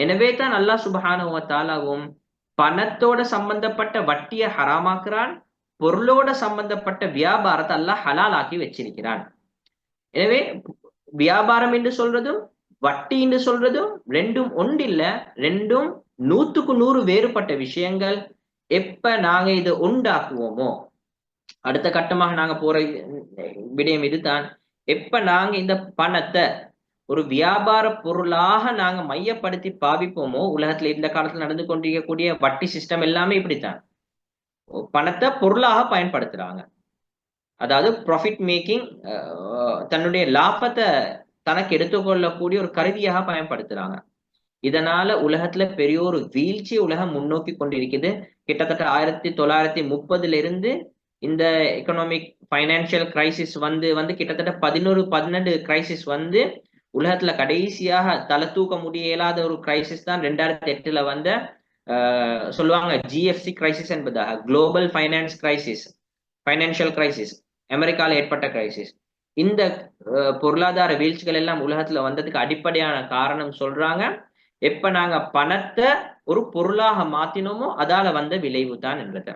எனவே தான் அல்லாஹ் சுப்ஹானஹு வ தஆலாவும் பணத்தோட சம்பந்தப்பட்ட வட்டியை ஹராமாக்குறான், பொருளோட சம்பந்தப்பட்ட வியாபாரத்தை அல்லாஹ் ஹலால் ஆக்கி வச்சிருக்கிறான். எனவே வியாபாரம் என்று சொல்றதும் வட்டி என்று சொல்றதும் ரெண்டும் ஒன்றில்ல, ரெண்டும் 100க்கு 100 வேறுபட்ட விஷயங்கள். எப்ப நாங்க இதை உண்டாக்குவோமோ, அடுத்த கட்டமாக நாங்க போற விடயம் இதுதான். எப்ப நாங்க இந்த பணத்தை ஒரு வியாபார பொருளாக நாங்க மையப்படுத்தி பாவிப்போமோ, உலகத்துல இந்த காலத்துல நடந்து கொண்டிருக்கக்கூடிய வட்டி சிஸ்டம் எல்லாமே இப்படித்தான். பணத்தை பொருளாக பயன்படுத்துறாங்க. அதாவது ப்ராஃபிட் மேக்கிங், தன்னுடைய லாபத்தை தனக்கு எடுத்துக்கொள்ளக்கூடிய ஒரு கருவியாக பயன்படுத்துறாங்க. இதனால உலகத்துல பெரிய ஒரு வீழ்ச்சி உலகம் முன்னோக்கி கொண்டிருக்குது. கிட்டத்தட்ட 1930 இருந்து இந்த எக்கனாமிக் பைனான்சியல் கிரைசிஸ் வந்து கிட்டத்தட்ட 11-12 கிரைசிஸ் உலகத்துல கடைசியாக தலை தூக்க முடிய இயலாத ஒரு கிரைசிஸ் தான் 2008 சொல்லுவாங்க ஜிஎஃப்சி கிரைசிஸ் என்பதாக, global finance crisis, financial crisis, அமெரிக்கால ஏற்பட்ட கிரைசிஸ். இந்த பொருளாதார வீழ்ச்சிகள் எல்லாம் உலகத்துல வந்ததுக்கு அடிப்படையான காரணம் சொல்றாங்க, எப்ப நாங்க பணத்தை ஒரு பொருளாக மாத்தினோமோ அதால வந்த விளைவு தான் என்றது.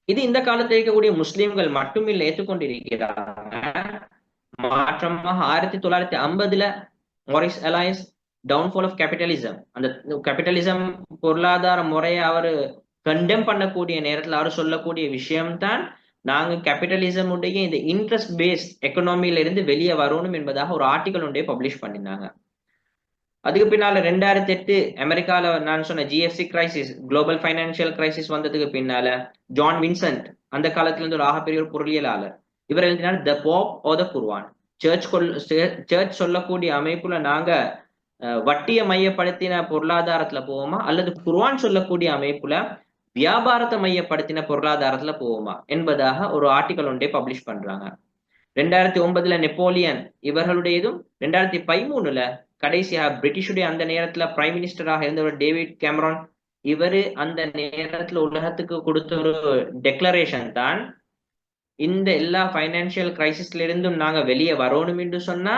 இது இந்த காலத்தில் இருக்கக்கூடிய முஸ்லிம்கள் மட்டுமில்லை ஏற்றுக்கொண்டிருக்கிறாங்க. மாற்றமாக 1950 Maurice Allais downfall of capitalism, அந்த கேபிட்டலிசம் பொருளாதார முறையை அவர் கண்டெம் பண்ணக்கூடிய நேரத்தில் அவர் சொல்லக்கூடிய விஷயம்தான், நாங்க கேபிட்டலிசம் உடைய இந்த இன்ட்ரெஸ்ட் பேஸ்ட் எக்கனாமியில இருந்து வெளியே வரணும் என்பதாக ஒரு ஆர்டிகல் ஒன்றே பப்ளிஷ் பண்ணினாங்க. அதுக்கு பின்னால 2008 அமெரிக்கால நான் சொன்ன GFC crisis, global financial crisis வந்ததுக்கு பின்னால ஜான் வின்சென்ட், அந்த காலத்துல இருந்து ஒரு ஆகப்பெரிய ஒரு பொருளியலாளர், இவர் எழுதினார் த போப் ஓ த குர்ஆன். சர்ச் சொல்லக்கூடிய அமைப்புல நாங்க வட்டியை மையப்படுத்தின பொருளாதாரத்துல போவோமா, அல்லது குர்ஆன் சொல்லக்கூடிய அமைப்புல வியாபாரத்தை மையப்படுத்தின பொருளாதாரத்துல போவோமா என்பதாக ஒரு ஆர்டிகல் ஒன்றே பப்ளிஷ் பண்றாங்க. 2009 நெப்போலியன் இவர்களுடையதும், 2013 கடைசியாக பிரிட்டிஷுடைய அந்த நேரத்துல பிரைம் மினிஸ்டராக இருந்தவர் டேவிட் கேமரான், இவரு அந்த நேரத்துல உலகத்துக்கு கொடுத்த ஒரு டெக்ளரேஷன் தான், இந்த எல்லா பைனான்சியல் கிரைசிஸ்ல இருந்தும் நாங்க வெளியே வரணும் என்று சொன்னா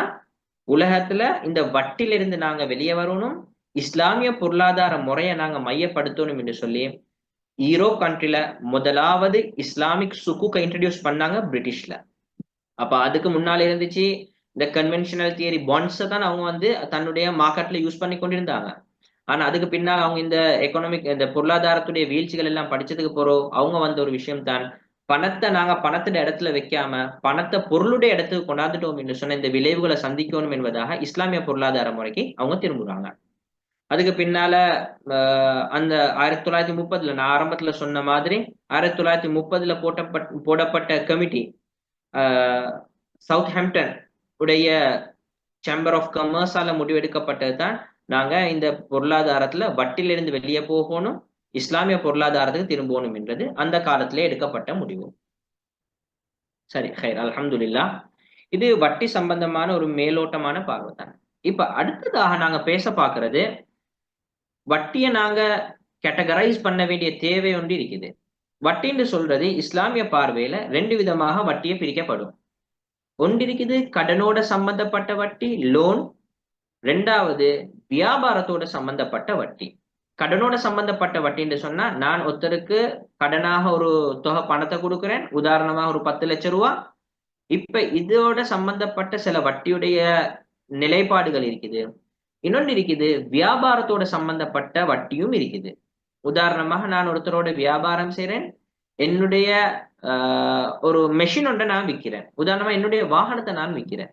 உலகத்துல இந்த வட்டிலிருந்து நாங்க வெளியே வரணும், இஸ்லாமிய பொருளாதார முறையை நாங்க மையப்படுத்தணும் என்று சொல்லி யூரோப் கண்ட்ரில முதலாவது இஸ்லாமிக் சுக்குக்கை இன்ட்ரடியூஸ் பண்ணாங்க பிரிட்டிஷ்ல. அப்ப அதுக்கு முன்னால இருந்துச்சு இந்த கன்வென்ஷனல் தியரி பாண்ட்ஸை தான் அவங்க தன்னுடைய மார்க்கெட்ல யூஸ் பண்ணி கொண்டிருந்தாங்க. ஆனா அதுக்கு பின்னால் அவங்க இந்த எக்கனாமிக் இந்த பொருளாதாரத்துடைய வீழ்ச்சிகள் எல்லாம் படிச்சதுக்கு போறோம், அவங்க ஒரு விஷயம் தான், பணத்தை நாங்க பணத்தோட இடத்துல வைக்காம பணத்தை பொருளுடைய இடத்துக்கு கொண்டாந்துட்டோம் என்று சொன்ன இந்த விளைவுகளை சந்திக்கணும் என்பதாக இஸ்லாமிய பொருளாதார முறைக்கு அவங்க திரும்புறாங்க. அதுக்கு பின்னால அந்த 1930 நான் ஆரம்பத்துல சொன்ன மாதிரி 1930 போடப்பட்ட கமிட்டி, சவுத் ஹாம்ப்டன் உடைய சேம்பர் ஆஃப் கமர்ஸால முடிவெடுக்கப்பட்டது தான், நாங்க இந்த பொருளாதாரத்துல வட்டிலிருந்து வெளியே போகணும், இஸ்லாமிய பொருளாதாரத்துக்கு திரும்பணும் என்றது அந்த காலத்திலே எடுக்கப்பட்ட முடிவு. சரி, ஹைர், அல்ஹம்துலில்லாஹ். இது வட்டி சம்பந்தமான ஒரு மேலோட்டமான பார்வை தான். இப்ப அடுத்ததாக நாங்க பேச பார்க்கிறது, வட்டியை நாங்க கேட்டகரைஸ் பண்ண வேண்டிய தேவை ஒன்று இருக்குது. வட்டின்னு சொல்றது இஸ்லாமிய பார்வையில 2 விதமாக வட்டியை பிரிக்கப்படும். ஒன்று இருக்குது கடனோட சம்பந்தப்பட்ட வட்டி, லோன். 2வது வியாபாரத்தோட சம்பந்தப்பட்ட வட்டி. கடனோட சம்பந்தப்பட்ட வட்டின்னு சொன்னா, நான் ஒருத்தருக்கு கடனாக ஒரு தொகை பணத்தை கொடுக்குறேன், உதாரணமாக ஒரு 10 லட்சம் ரூபா. இப்ப இதோட சம்பந்தப்பட்ட சில வட்டியுடைய நிலைப்பாடுகள் இருக்குது. இன்னொன்று இருக்குது வியாபாரத்தோட சம்பந்தப்பட்ட வட்டியும் இருக்குது. உதாரணமாக நான் ஒருத்தரோட வியாபாரம் செய்யறேன், என்னுடைய ஒரு மெஷின் ஒன்றை நான் விற்கிறேன், உதாரணமா என்னுடைய வாகனத்தை நான் விற்கிறேன்.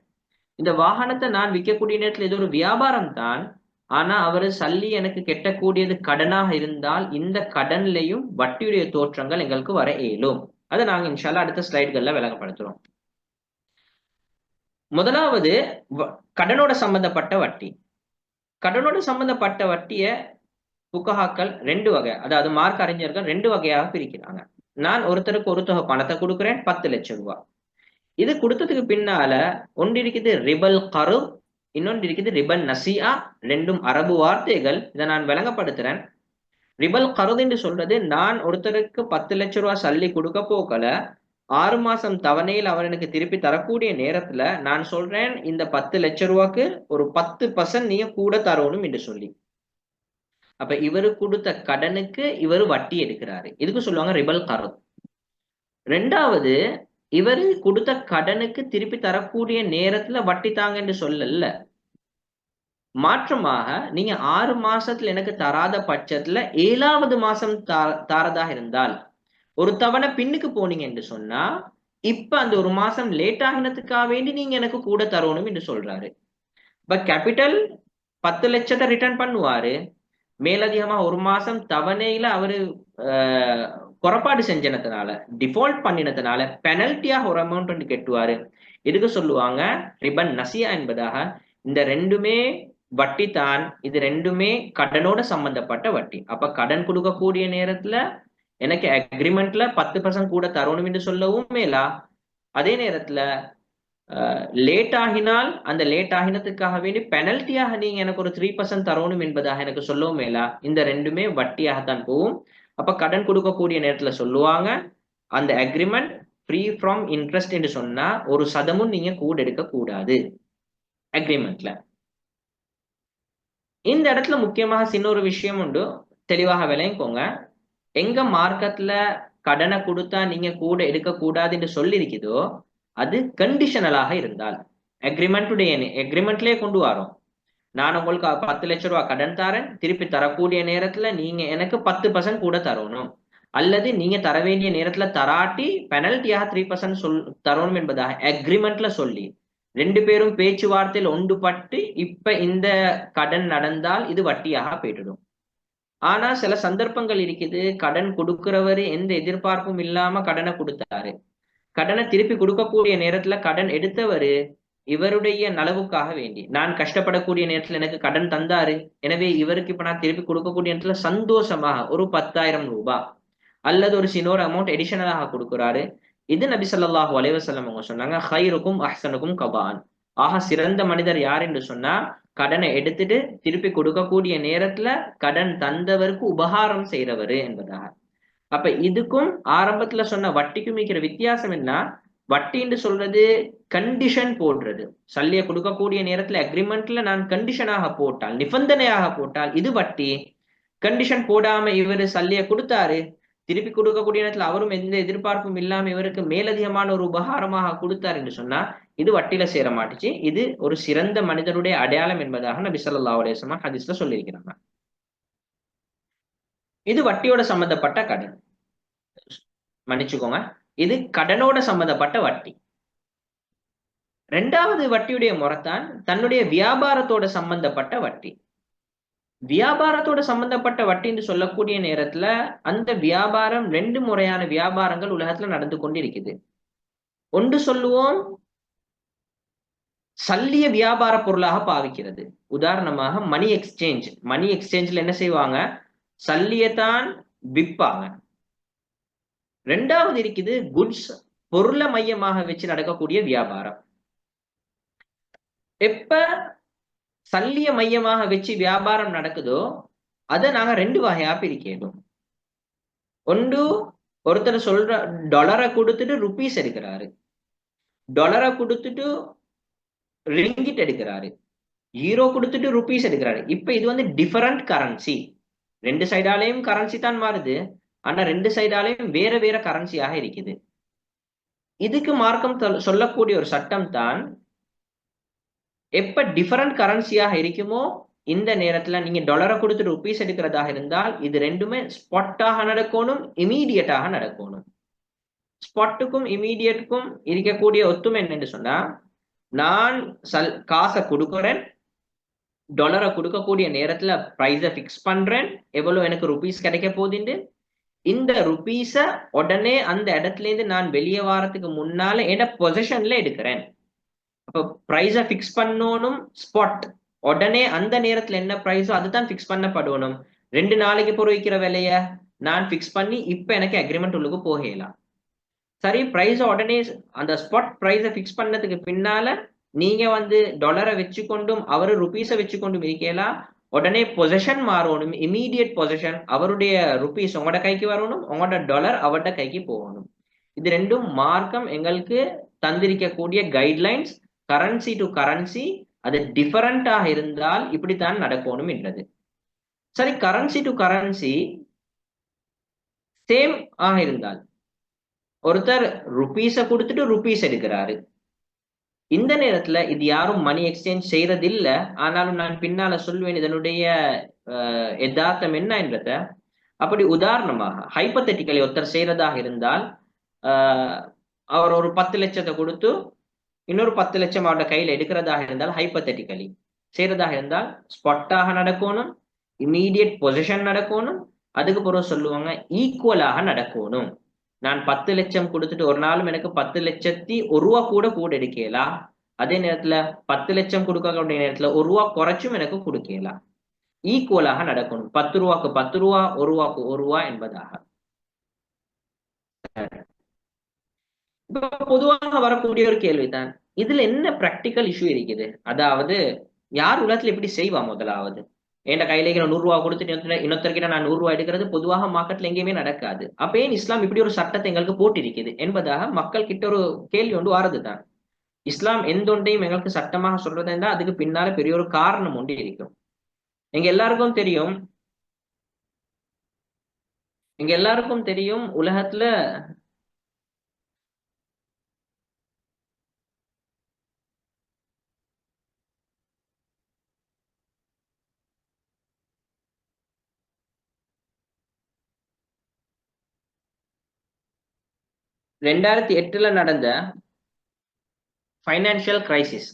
இந்த வாகனத்தை நான் விற்கக்கூடிய நேரத்தில் இது ஒரு வியாபாரம் தான். ஆனா அவரு சல்லி எனக்கு கெட்டக்கூடியது கடனாக இருந்தால் இந்த கடன்லையும் வட்டியுடைய தோற்றங்கள் எங்களுக்கு வர இயலும். அதை நாங்க இன்ஷால்லா அடுத்த ஸ்லைட்கள்ல விளங்கப்படுத்துறோம். முதலாவது கடனோட சம்பந்தப்பட்ட வட்டி. கடனோட சம்பந்தப்பட்ட வட்டிய புக்கஹாக்கள் ரெண்டு வகை, அதாவது மார்க் அறிஞர்கள் ரெண்டு வகையாக பிரிக்கிறாங்க. நான் ஒருத்தருக்கு ஒரு தொகை பணத்தை கொடுக்குறேன், 10 லட்சம் ரூபாய். இது கொடுத்ததுக்கு பின்னால ஒன்று இருக்குது ரிபல் கரு, இன்னொன்று இருக்குது ரிபல் நசியா. ரெண்டும் அரபு வார்த்தைகள். இதை நான் விளங்கப்படுத்துறேன். ரிபல் கருது என்று சொல்றது, நான் ஒருத்தருக்கு 10 லட்சம் ரூபாய் சல்லி கொடுக்க போக்கல 6 மாசம் தவணையில் அவர் எனக்கு திருப்பி தரக்கூடிய நேரத்துல நான் சொல்றேன், இந்த 10 லட்சம் ரூபாய்க்கு ஒரு 10% நீங்க கூட தரணும் என்று சொல்லி. அப்ப இவரு கொடுத்த கடனுக்கு இவரு வட்டி எடுக்கிறாரு. இதுக்கு சொல்லுவாங்க ரிபல் கரு. ரெண்டாவது, இவரு கொடுத்த கடனுக்கு திருப்பி தரக்கூடிய நேரத்துல வட்டி தாங்க என்று சொல்லல. மாற்றமாக நீங்க 6 மாசத்துல எனக்கு தராத பட்சத்துல 7வது மாசம் தாரதாக இருந்தால், ஒரு தவணை பின்னுக்கு போனீங்க என்று சொன்னா, இப்ப அந்த ஒரு மாசம் லேட் ஆகினதுக்காக வேண்டி நீங்க எனக்கு கூட தரணும் என்று சொல்றாரு. இப்ப கேபிட்டல் 10 லட்சத்தை ரிட்டர்ன் பண்ணுவாரு, மேலதிகமா ஒரு மாசம் தவணையில அவரு குறைபாடு செஞ்சனதுனால, டிஃபால்ட் பண்ணினதுனால பெனல்ட்டியாக ஒரு அமௌண்ட் வந்து கெட்டுவாரு. இதுக்கு சொல்லுவாங்க ரிபன் நசியா என்பதாக. இந்த ரெண்டுமே வட்டி தான். இது ரெண்டுமே கடனோட சம்பந்தப்பட்ட வட்டி. அப்ப கடன் கொடுக்கக்கூடிய நேரத்துல எனக்கு அக்ரிமெண்ட்ல 10% கூட தரணும் என்று சொல்லவும் மேலா, அதே நேரத்துல லேட் ஆகினால் அந்த லேட் ஆகினதுக்காக வேண்டி பெனல்ட்டியாக நீங்க எனக்கு ஒரு 3% தரணும் என்பதாக எனக்கு சொல்லவும் மேலா. இந்த ரெண்டுமே வட்டியாகத்தான் போகும். அப்ப கடன் கொடுக்கக்கூடிய நேரத்துல சொல்லுவாங்க, அந்த அக்ரிமெண்ட் ஃப்ரீ ஃப்ரம் இன்ட்ரெஸ்ட் என்று சொன்னா ஒரு சதமும் நீங்க கூட எடுக்க கூடாது அக்ரிமெண்ட்ல. இந்த இடத்துல முக்கியமாக சின்ன ஒரு விஷயம் உண்டு, தெளிவாக விளங்கிக்கோங்க. எங்க மார்க்கெட்ல கடனை கொடுத்தா நீங்க கூட எடுக்க கூடாது என்று சொல்லி இருக்குதோ, அது கண்டிஷனலாக இருந்தால், அக்ரிமெண்ட்லயே கொண்டு வரோம். நான் உங்களுக்கு 10 லட்சம் ரூபாய் கடன் தரேன், திருப்பி தரக்கூடிய நேரத்துல நீங்க எனக்கு 10% கூட தரணும், அல்லது நீங்க தர வேண்டிய நேரத்துல தராட்டி பெனல்ட்டியாக 3% தரணும் என்பதாக அக்ரிமெண்ட்ல சொல்லி ரெண்டு பேரும் பேச்சுவார்த்தையில் ஒன்றுபட்டு இப்ப இந்த கடன் நடந்தால் இது வட்டியாக போயிடும். ஆனா சில சந்தர்ப்பங்கள் இருக்குது, கடன் கொடுக்கிறவரு எந்த எதிர்பார்ப்பும் இல்லாம கடனை கொடுத்தாரு, கடனை திருப்பி கொடுக்கக்கூடிய நேரத்துல கடன் எடுத்தவரு இவருடைய நலவுக்காக வேண்டி, நான் கஷ்டப்படக்கூடிய நேரத்துல எனக்கு கடன் தந்தாரு, எனவே இவருக்கு இப்ப நான் திருப்பி கொடுக்கக்கூடிய நேரத்துல சந்தோஷமாக ஒரு 10,000 ரூபாய் அல்லது ஒரு சின்னோர் அமௌண்ட் எடிஷனலாக கொடுக்குறாரு. இது நபி ஸல்லல்லாஹு அலைஹி வஸல்லம் அவங்க சொன்னாங்க, ஹைருக்கும் அஹ்சனுக்கும் கபான். ஆக சிறந்த மனிதர் யார் என்று சொன்னா, கடனை எடுத்துட்டு திருப்பி கொடுக்கக்கூடிய நேரத்துல கடன் தந்தவருக்கு உபகாரம் செய்யறவரு என்பதாக. அப்ப இதுக்கும் ஆரம்பத்துல சொன்ன வட்டிக்கும் இருக்கிற வித்தியாசம் என்ன? வட்டின்னு சொல்றது கண்டிஷன் போடுறது. சல்லிய கொடுக்கக்கூடிய நேரத்துல அக்ரிமெண்ட்ல நான் கண்டிஷனாக போட்டால், நிபந்தனையாக போட்டால் இது வட்டி. கண்டிஷன் போடாம இவரு சல்லிய கொடுத்தாரு, திருப்பி கொடுக்கக்கூடிய நேரத்துல அவரும் எந்த எதிர்பார்ப்பும் இல்லாம இவருக்கு மேலதிகமான ஒரு உபகாரமாக கொடுத்தாரு என்று சொன்னா இது வட்டியில சேர மாட்டுச்சு. இது ஒரு சிறந்த மனிதனுடைய அடையாளம் என்பதாக நபி ஸல்லல்லாஹு அலைஹி வஸல்லம் ஹதீஸ்ல சொல்லியிருக்கிறாங்க. இது வட்டியோட சம்பந்தப்பட்ட கடன், மன்னிச்சுக்கோங்க, இது கடனோட சம்பந்தப்பட்ட வட்டி. ரெண்டாவது வட்டியுடைய முறைத்தான் தன்னுடைய வியாபாரத்தோட சம்பந்தப்பட்ட வட்டி. வியாபாரத்தோட சம்பந்தப்பட்ட வட்டின்னு சொல்லக்கூடிய நேரத்துல அந்த வியாபாரம் ரெண்டு முறையான வியாபாரங்கள் உலகத்துல நடந்து கொண்டிருக்குது. ஒன்று சொல்லுவோம் சல்லிய வியாபார பொருளாக பாவிக்கிறது. உதாரணமாக மணி எக்ஸ்சேஞ்ச். மணி எக்ஸ்சேஞ்ச்ல என்ன செய்வாங்க, சல்லியத்தான் விற்பாங்க. ரெண்டாவது இருக்குது குட்ஸ், பொருளை மையமாக வச்சு நடக்கக்கூடிய வியாபாரம். எப்ப சல்லிய மையமாக வச்சு வியாபாரம் நடக்குதோ அதை நாங்க ரெண்டு வகையா பிரிக்கணும். ஒன்று, ஒருத்தர் சொல்ற டாலரை கொடுத்துட்டு ருபீஸ் எடுக்கிறாரு, டாலரை கொடுத்துட்டு ரிங்கிட் எடுக்கிறாரு, யூரோ கொடுத்துட்டு ருபீஸ் எடுக்கிறாரு. இப்ப இது வந்து டிஃபரண்ட் கரன்சி. ரெண்டு சைடாலையும் கரன்சி தான் மாறுது, ஆனா ரெண்டு சைடாலையும் வேற வேற கரன்சியாக இருக்குது. இதுக்கு மார்க்கம் சொல்லக்கூடிய ஒரு சட்டம் தான், எப்ப டிஃபரண்ட் கரன்சியாக இருக்குமோ இந்த நேரத்துல நீங்க டாலரை கொடுத்து ருபீஸ் எடுக்கிறதாக இருந்தால் இது ரெண்டுமே ஸ்பாட்டாக நடக்கணும், இமீடியட்டாக நடக்கணும். ஸ்பாட்டுக்கும் இமீடியட்டுக்கும் இருக்கக்கூடிய ஒத்துமை என்னன்னு சொன்னா, நான் காசை கொடுக்கிறேன், டாலரை கொடுக்கக்கூடிய நேரத்துல பிரைஸை ஃபிக்ஸ் பண்றேன், எவ்வளவு எனக்கு ருபீஸ் கிடைக்க போகுதுண்டு. இந்த ருபீஸ உடனே அந்த இடத்துல இருந்து நான் வெளியே வாரத்துக்கு முன்னால என்ன பொசிஷன்ல எடுக்கிறேன். அப்ப பிரைஸ ஃபிக்ஸ் பண்ணணும் ஸ்பாட். உடனே அந்த நேரத்துல என்ன பிரைஸோ அதுதான் ஃபிக்ஸ் பண்ணப்படணும். 2 நாளைக்கு பொறு வைக்கிற விலைய நான் ஃபிக்ஸ் பண்ணி இப்ப எனக்கு அக்ரிமெண்ட் உள்ளுக்கு போகலாம். சரி, பிரைஸ உடனே அந்த ஸ்பாட் பிரைஸ ஃபிக்ஸ் பண்ணதுக்கு பின்னால நீங்க வந்து டாலரை வச்சுக்கொண்டும் அவரு ருபீஸை வச்சுக்கொண்டும் இருக்கலாம். உடனே பொசிஷன் மாறணும், இமீடியட் பொசிஷன். அவருடைய ருபீஸ் உங்களோட கைக்கு வரணும், உங்களோட டாலர் அவர்ட கைக்கு போகணும். இது ரெண்டும் மார்க்கம் எங்களுக்கு தந்திருக்கக்கூடிய கைட்லைன்ஸ். கரன்சி டு கரன்சி அது டிஃபரண்டாக இருந்தால் இப்படித்தான் நடக்கணும் என்றது. சரி, கரன்சி டு கரன்சி சேம் ஆக இருந்தால் ஒருத்தர் ருபீஸை கொடுத்துட்டு ருபீஸ் எடுக்கிறாரு. இந்த நேரத்துல இது யாரும் மணி எக்ஸ்சேஞ்ச் செய்யறது இல்ல. ஆனாலும் நான் பின்னால சொல்வேன் இதனுடைய யதார்த்தம் என்ன என்றத. அப்படி உதாரணமாக ஹைப்பத்தட்டிக்கலி ஒருத்தர் செய்யறதாக இருந்தால் அவர் ஒரு 10 லட்சத்தை கொடுத்து இன்னொரு 10 லட்சம் அவரோட கையில எடுக்கிறதாக இருந்தால் ஹைப்பத்தட்டிக்கலி செய்யறதாக இருந்தால் ஸ்பாட்டாக நடக்கணும், இமீடியட் பொசிஷன் நடக்கணும். அதுக்கு பிறகு சொல்லுவாங்க ஈக்குவலாக நடக்கணும். நான் 10 லட்சம் கொடுத்துட்டு ஒரு நாளும் எனக்கு 10,01,000 கூட எடுக்கலாம். அதே நேரத்துல 10 லட்சம் கொடுக்கக்கூடிய நேரத்துல ₹1 குறைச்சும் எனக்கு கொடுக்கலாம். ஈக்குவலாக நடக்கணும். 10 ரூபாய்க்கு 10 ரூபா, ₹1 ₹1 என்பதாக. இப்ப பொதுவாக வரக்கூடிய ஒரு கேள்விதான், இதுல என்ன பிராக்டிக்கல் இஷ்யூ இருக்குது? அதாவது யார் உலகத்துல எப்படி செய்வா? முதலாவது என் கையில ₹100 கொடுத்துட்டு இன்னொருத்தர்கிட்ட நான் ₹100 எடுக்கிறது பொதுவாக மார்க்கெட்ல எங்கேயுமே நடக்காது. அப்ப ஏன் இஸ்லாம் இப்படி ஒரு சட்டத்தை எங்களுக்கு போட்டிருக்குது என்பதாக மக்கள் கிட்ட ஒரு கேள்வி ஒன்று வாரதுதான். இஸ்லாம் எந்த ஒன்றையும் எங்களுக்கு சட்டமாக சொல்றது என்றால் அதுக்கு பின்னால பெரிய ஒரு காரணம் ஒன்று இருக்கும். எங்க எல்லாருக்கும் தெரியும் உலகத்துல 2008 நடந்த ஃபைனான்சியல் கிரைசிஸ்,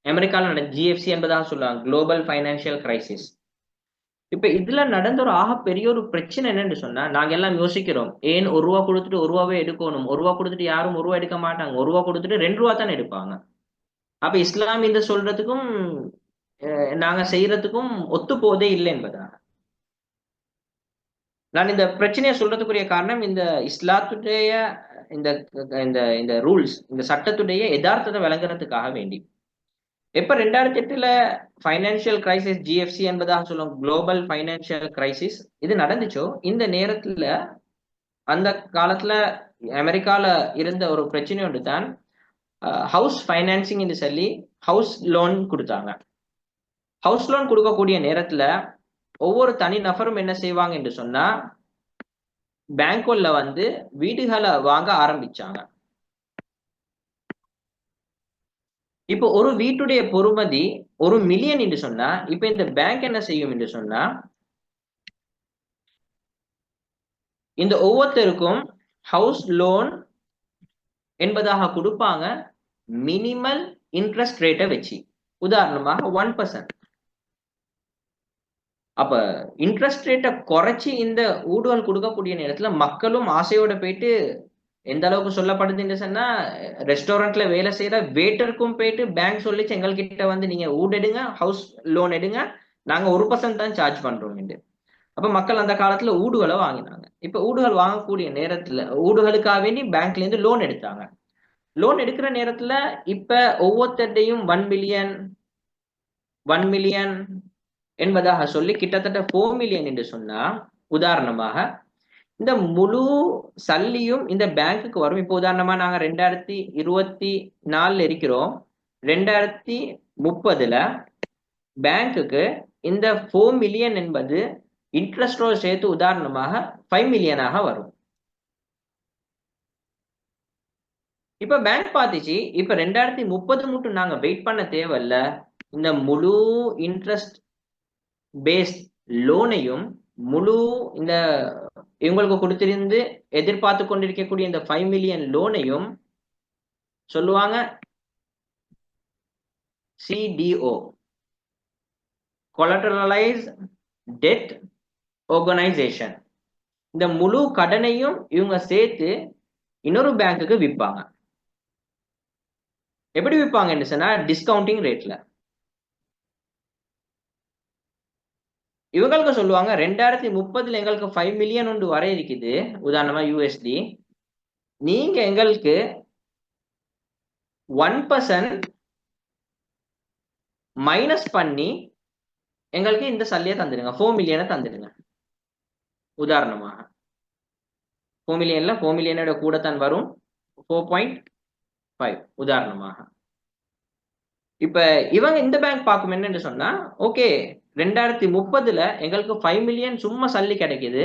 அமெரிக்காவில் நடந்த ஜிஎஃப்சி என்பதாக சொல்லுவாங்க, குளோபல் ஃபைனான்சியல் கிரைசிஸ். இப்ப இதுல நடந்த ஒரு பெரிய ஒரு பிரச்சனை என்னன்னு சொன்னா, நாங்க எல்லாம் யோசிக்கிறோம், ஏன் ₹1 கொடுத்துட்டு ₹1 எடுக்கணும்? ₹1 கொடுத்துட்டு யாரும் ₹1 எடுக்க மாட்டாங்க. ₹1 கொடுத்துட்டு ₹2 தான் எடுப்பாங்க. அப்ப இஸ்லாம் இந்த சொல்றதுக்கும் நாங்க செய்யறதுக்கும் ஒத்து போதே இல்லை என்பதாக. நான் இந்த பிரச்சனையை சொல்றதுக்குரிய காரணம் இந்த இஸ்லாத்துடைய இந்த இந்த இந்த ரூல்ஸ், இந்த சட்டத்துடைய யதார்த்தத்தை விளங்குறதுக்காக வேண்டி. எப்ப 2008 ஃபைனான்சியல் கிரைசிஸ், ஜிஎஃப்சி என்பதாக சொல்லும் குளோபல் ஃபைனான்சியல் கிரைசிஸ் இது நடந்துச்சோ, இந்த நேரத்துல அந்த காலத்துல அமெரிக்கால இருந்த ஒரு பிரச்சனை ஒன்று தான் ஹவுஸ் ஃபைனான்சிங் என்று சொல்லி ஹவுஸ் லோன் கொடுத்தாங்க. ஹவுஸ் லோன் கொடுக்கக்கூடிய நேரத்துல ஒவ்வொரு தனி நபரும் என்ன செய்வாங்க என்று சொன்னா, பேங்க்ல வந்து வீடுகளை வாங்க ஆரம்பிச்சாங்க. இப்போ ஒரு வீட்டுடைய பொறுமதி $1 மில்லியன் என்று சொன்னா, இப்ப இந்த பேங்க் என்ன செய்யும் என்று சொன்னா, இந்த ஒவ்வொருத்தருக்கும் ஹவுஸ் லோன் என்பதாக கொடுப்பாங்க மினிமல் இன்ட்ரெஸ்ட் ரேட்டை வச்சு. உதாரணமாக 1%. அப்ப இன்ட்ரெஸ்ட் ரேட்டை குறைச்சி இந்த ஊடுகள் கொடுக்கக்கூடிய நேரத்துல மக்களும் ஆசையோட போயிட்டு, எந்த அளவுக்கு சொல்லப்படுதுன்னு சொன்னா, ரெஸ்டாரண்ட்ல வேலை செய்யற வெயிட்டருக்கும் போயிட்டு பேங்க் சொல்லிச்சு எங்ககிட்ட வந்து நீங்க எடுங்க, ஹவுஸ் லோன் எடுங்க, நாங்க 1% தான் சார்ஜ் பண்றோம் என்று. அப்ப மக்கள் அந்த காலத்துல ஊடுகளை வாங்கினாங்க. இப்ப ஊடுகள் வாங்கக்கூடிய நேரத்துல ஊடுகளுக்காக வேண்டி பேங்க்ல இருந்து லோன் எடுத்தாங்க. லோன் எடுக்கிற நேரத்துல இப்ப ஒவ்வொருத்தையும் 1 மில்லியன் என்பதாக சொல்லி கிட்டத்தட்ட 4 மில்லியன் என்று சொன்னா, உதாரணமாக இந்த முழு சல்லியும் இந்த பேங்குக்கு வரும். இப்போ உதாரணமா நாங்க 2024 இருக்கிறோம், 2030 பேங்குக்கு இந்த 4 மில்லியன் என்பது இன்ட்ரெஸ்டோட சேர்த்து உதாரணமாக 5 மில்லியனாக வரும். இப்ப பேங்க் பார்த்துச்சு, இப்ப 2030 மட்டும் நாங்க வெயிட் பண்ண தேவையில்ல, இந்த முழு இன்ட்ரெஸ்ட் பேஸ்ட் லோனையும் முழு இந்த இவங்களுக்கு கொடுத்திருந்து எதிர்பார்த்து கொண்டிருக்கக்கூடிய இந்த 5 மில்லியன் லோனையும் சொல்லுவாங்க சிடிஓ, கொலட்டரலைஸ் டெட் ஆர்கனைசேஷன். இந்த முழு கடனையும் இவங்க சேர்த்து இன்னொரு பேங்க்குக்கு விற்பாங்க. எப்படி விற்பாங்கன்னு சொன்னா டிஸ்கவுண்டிங் ரேட்ல. இவங்களுக்கு சொல்லுவாங்க 2030 எங்களுக்கு 5 மில்லியன் ஒன்று வர இருக்குது உதாரணமா யூஎஸ்டி, நீங்க எங்களுக்கு 1% மைனஸ் பண்ணி எங்களுக்கு இந்த சல்லியை தந்துடுங்க, 4 மில்லியனை தந்துடுங்க. உதாரணமாக 4 மில்லியன்ல 4 மில்லியனோட கூட தான் வரும் 4.5 உதாரணமாக. இப்ப இவங்க இந்த பேங்க் பார்க்கும் என்னன்னு சொன்னா, ஓகே 2030 எங்களுக்கு 5 மில்லியன் சும்மா சல்லி கிடைக்குது,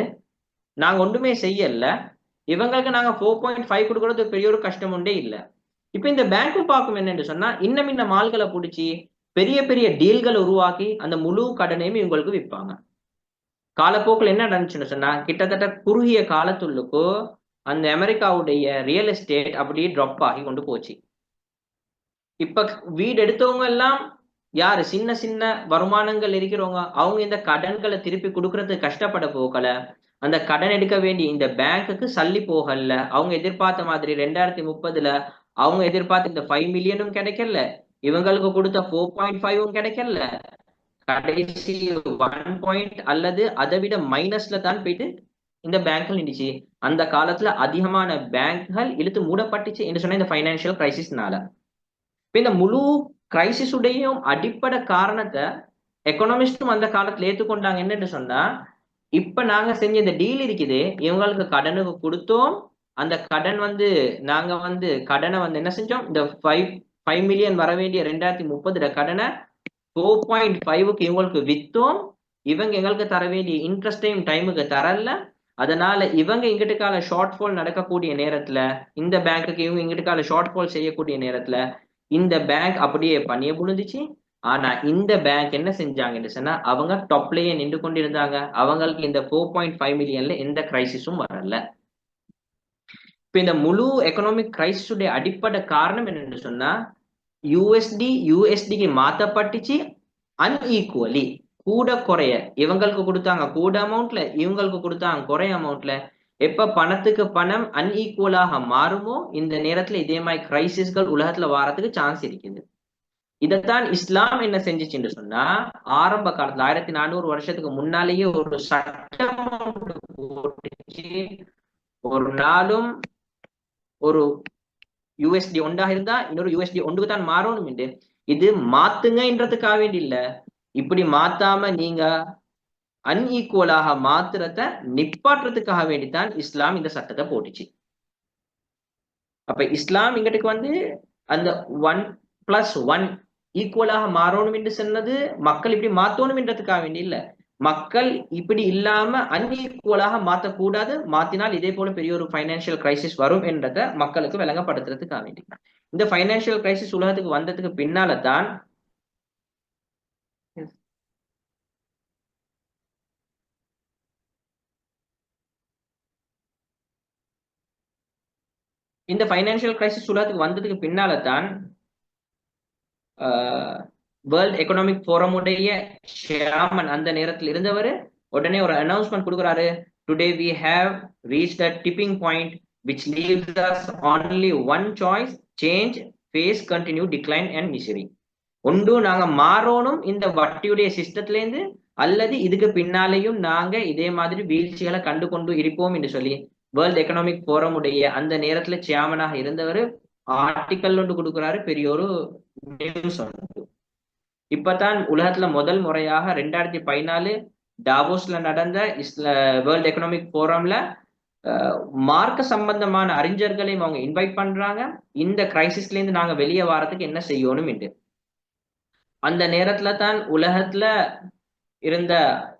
நாங்க ஒன்றுமே செய்யல, இவங்களுக்கு நாங்க 4.5 கொடுக்கறது பெரிய ஒரு கஷ்டம் உண்டே இல்லை. இப்ப இந்த பேங்க்கும் பார்க்கும் என்னன்னு சொன்னா, இன்னும் இந்த மால்களை பிடிச்சி பெரிய பெரிய டீல்களை உருவாக்கி அந்த முழு கடனையும் இவங்களுக்கு விற்பாங்க. காலப்போக்கில் என்ன நடந்துச்சுன்னு சொன்னா, கிட்டத்தட்ட குறுகிய காலத்துள்ளுக்கோ அந்த அமெரிக்காவுடைய ரியல் எஸ்டேட் அப்படியே ட்ராப் ஆகி கொண்டு போச்சு. இப்ப வீடு எடுத்தவங்க எல்லாம் யாரு, சின்ன சின்ன வருமானங்கள் இருக்கிறவங்க, அவங்க இந்த கடன்களை திருப்பி கொடுக்கறதுக்கு கஷ்டப்பட போகல, அந்த கடன் எடுக்க வேண்டி இந்த பேங்க்குக்கு சல்லி போகல. அவங்க எதிர்பார்த்த மாதிரி 2030 அவங்க எதிர்பார்த்த இந்த 5 மில்லியனும் கிடைக்கல, இவங்களுக்கு கொடுத்த 4.5 கிடைக்கல, கடைசி 1 அல்லது அதை விட மைனஸ்ல தான் போயிட்டு இந்த பேங்க்கள் நின்றுச்சு. அந்த காலத்துல அதிகமான பேங்க்கள் இழுத்து மூடப்பட்டுச்சு என்று சொன்ன இந்த பைனான்சியல் கிரைசிஸ்னால. இந்த முழு கிரைசிஸுடையும் அடிப்படை காரணத்தை எக்கனாமிஸ்டும் அந்த காலத்துல ஏற்றுக்கொண்டாங்க. என்னன்னு சொன்னா, இப்ப நாங்க செஞ்ச இந்த டீல் இருக்குது, இவங்களுக்கு கடனுக்கு கொடுத்தோம், அந்த கடன் நாங்க கடனை என்ன செஞ்சோம், இந்த 5 மில்லியன் வர வேண்டிய 2030 கடனை 4.5க்கு இவங்களுக்கு வித்தோம், இவங்க எங்களுக்கு தர வேண்டிய இன்ட்ரெஸ்டையும் டைமுக்கு தரல, அதனால இவங்க இங்கிட்டு கால ஷார்ட் ஃபால் நடக்கக்கூடிய நேரத்துல, இந்த பேங்க்குக்கு இவங்க இங்கிட்டு கால ஷார்ட் ஃபால் செய்யக்கூடிய நேரத்துல இந்த பேங்க் அப்படியே பணிய புழுந்துச்சு. ஆனா இந்த பேங்க் என்ன செஞ்சாங்கன்னு சொன்னா, அவங்க டாப்லயே நின்று கொண்டிருந்தாங்க, அவங்களுக்கு இந்த 4.5 மில்லியன்ல எந்த கிரைசிஸும் வரல. இப்ப இந்த முழு எக்கனாமிக் கிரைசிஸுடைய அடிப்படை காரணம் என்னன்னு சொன்னா, யூஎஸ்டிக்கு மாத்தப்பட்டுச்சு அன்ஈக்குவலி, கூட குறைய. இவங்களுக்கு கொடுத்தாங்க கூட அமௌண்ட்ல, இவங்களுக்கு கொடுத்தாங்க குறைய அமௌண்ட்ல. எப்ப பணத்துக்கு பணம் அன்ஈக்குவலாக மாறுமோ இந்த நேரத்துல இதே மாதிரி கிரைசிஸ்கள் உலகத்துல வாரத்துக்கு சான்ஸ் இருக்குது. இதைத்தான் இஸ்லாம் என்ன செஞ்சுச்சுன்னு சொன்னா, ஆரம்ப காலத்துல 1400 வருஷத்துக்கு முன்னாலேயே ஒரு சட்டம் போட்டுச்சு, ஒரு நாளும் ஒரு யூஎஸ்டி ஒன்றாக இருந்தா இன்னொரு யூஎஸ்டி ஒன்றுக்கு தான் மாறணும் என்று. இது மாத்துங்கன்றதுக்காக வேண்டி இல்ல, இப்படி மாத்தாம நீங்க அன்ஈக்குவலாக மாத்திரத்தை நிப்பாட்டுறதுக்காக வேண்டித்தான் இஸ்லாம் இந்த சட்டத்தை போட்டுச்சு. அப்ப இஸ்லாம் இங்கிட்டுக்கு அந்த 1+1 ஈக்குவலாக மாறணும் என்று சொன்னது மக்கள் இப்படி மாத்தணும் என்றதுக்காக வேண்டி இல்ல, மக்கள் இப்படி இல்லாம அன்ஈக்குவலாக மாத்தக்கூடாது, மாத்தினால் இதே போல பெரிய ஒரு பைனான்சியல் கிரைசிஸ் வரும் என்றதை மக்களுக்கு விளங்கப்படுத்துறதுக்காக வேண்டி. இந்த பைனான்சியல் கிரைசிஸ் உலகத்துக்கு வந்ததுக்கு பின்னால தான் இந்த பைனான்சியல் கிரைசிஸ் உலகத்துக்கு வந்ததுக்கு பின்னால தான் வேர்ல்ட் எக்கனாமிக் ஃபோரம் உடைய சேர்மன் அந்த நேரத்தில் இருந்தவர் உடனே ஒரு அனௌன்ஸ்மெண்ட் கொடுக்குறாரு, today we have reach the tipping point which leaves us only one choice, change, face continue decline and misery. ஒன்று நாங்க மாறணும் இந்த வட்டியுடைய சிஸ்டத்துல இருந்து, அல்லது இதுக்கு பின்னாலேயும் நாங்க இதே மாதிரி வீழ்ச்சிகளை கண்டு கொண்டு இருப்போம் என்று சொல்லி வேர்ல்ட் எக்கனாமிக் ஃபோரம் உடைய அந்த நேரத்துல சேர்மனாக இருந்தவர் ஆர்டிக்கல் ஒன்று கொடுக்குறாரு, பெரிய ஒரு நியூஸ் ஒன்று. இப்பதான் உலகத்துல முதல் முறையாக 2014 டாவோஸ்ல நடந்த வேர்ல்ட் எக்கனாமிக் ஃபோரம்ல மார்க்க சம்பந்தமான அறிஞர்களையும் அவங்க இன்வைட் பண்றாங்க, இந்த கிரைசிஸ்ல இருந்து நாங்க வெளியே வாரத்துக்கு என்ன செய்யணும் என்று. அந்த நேரத்துல தான் உலகத்துல இருந்த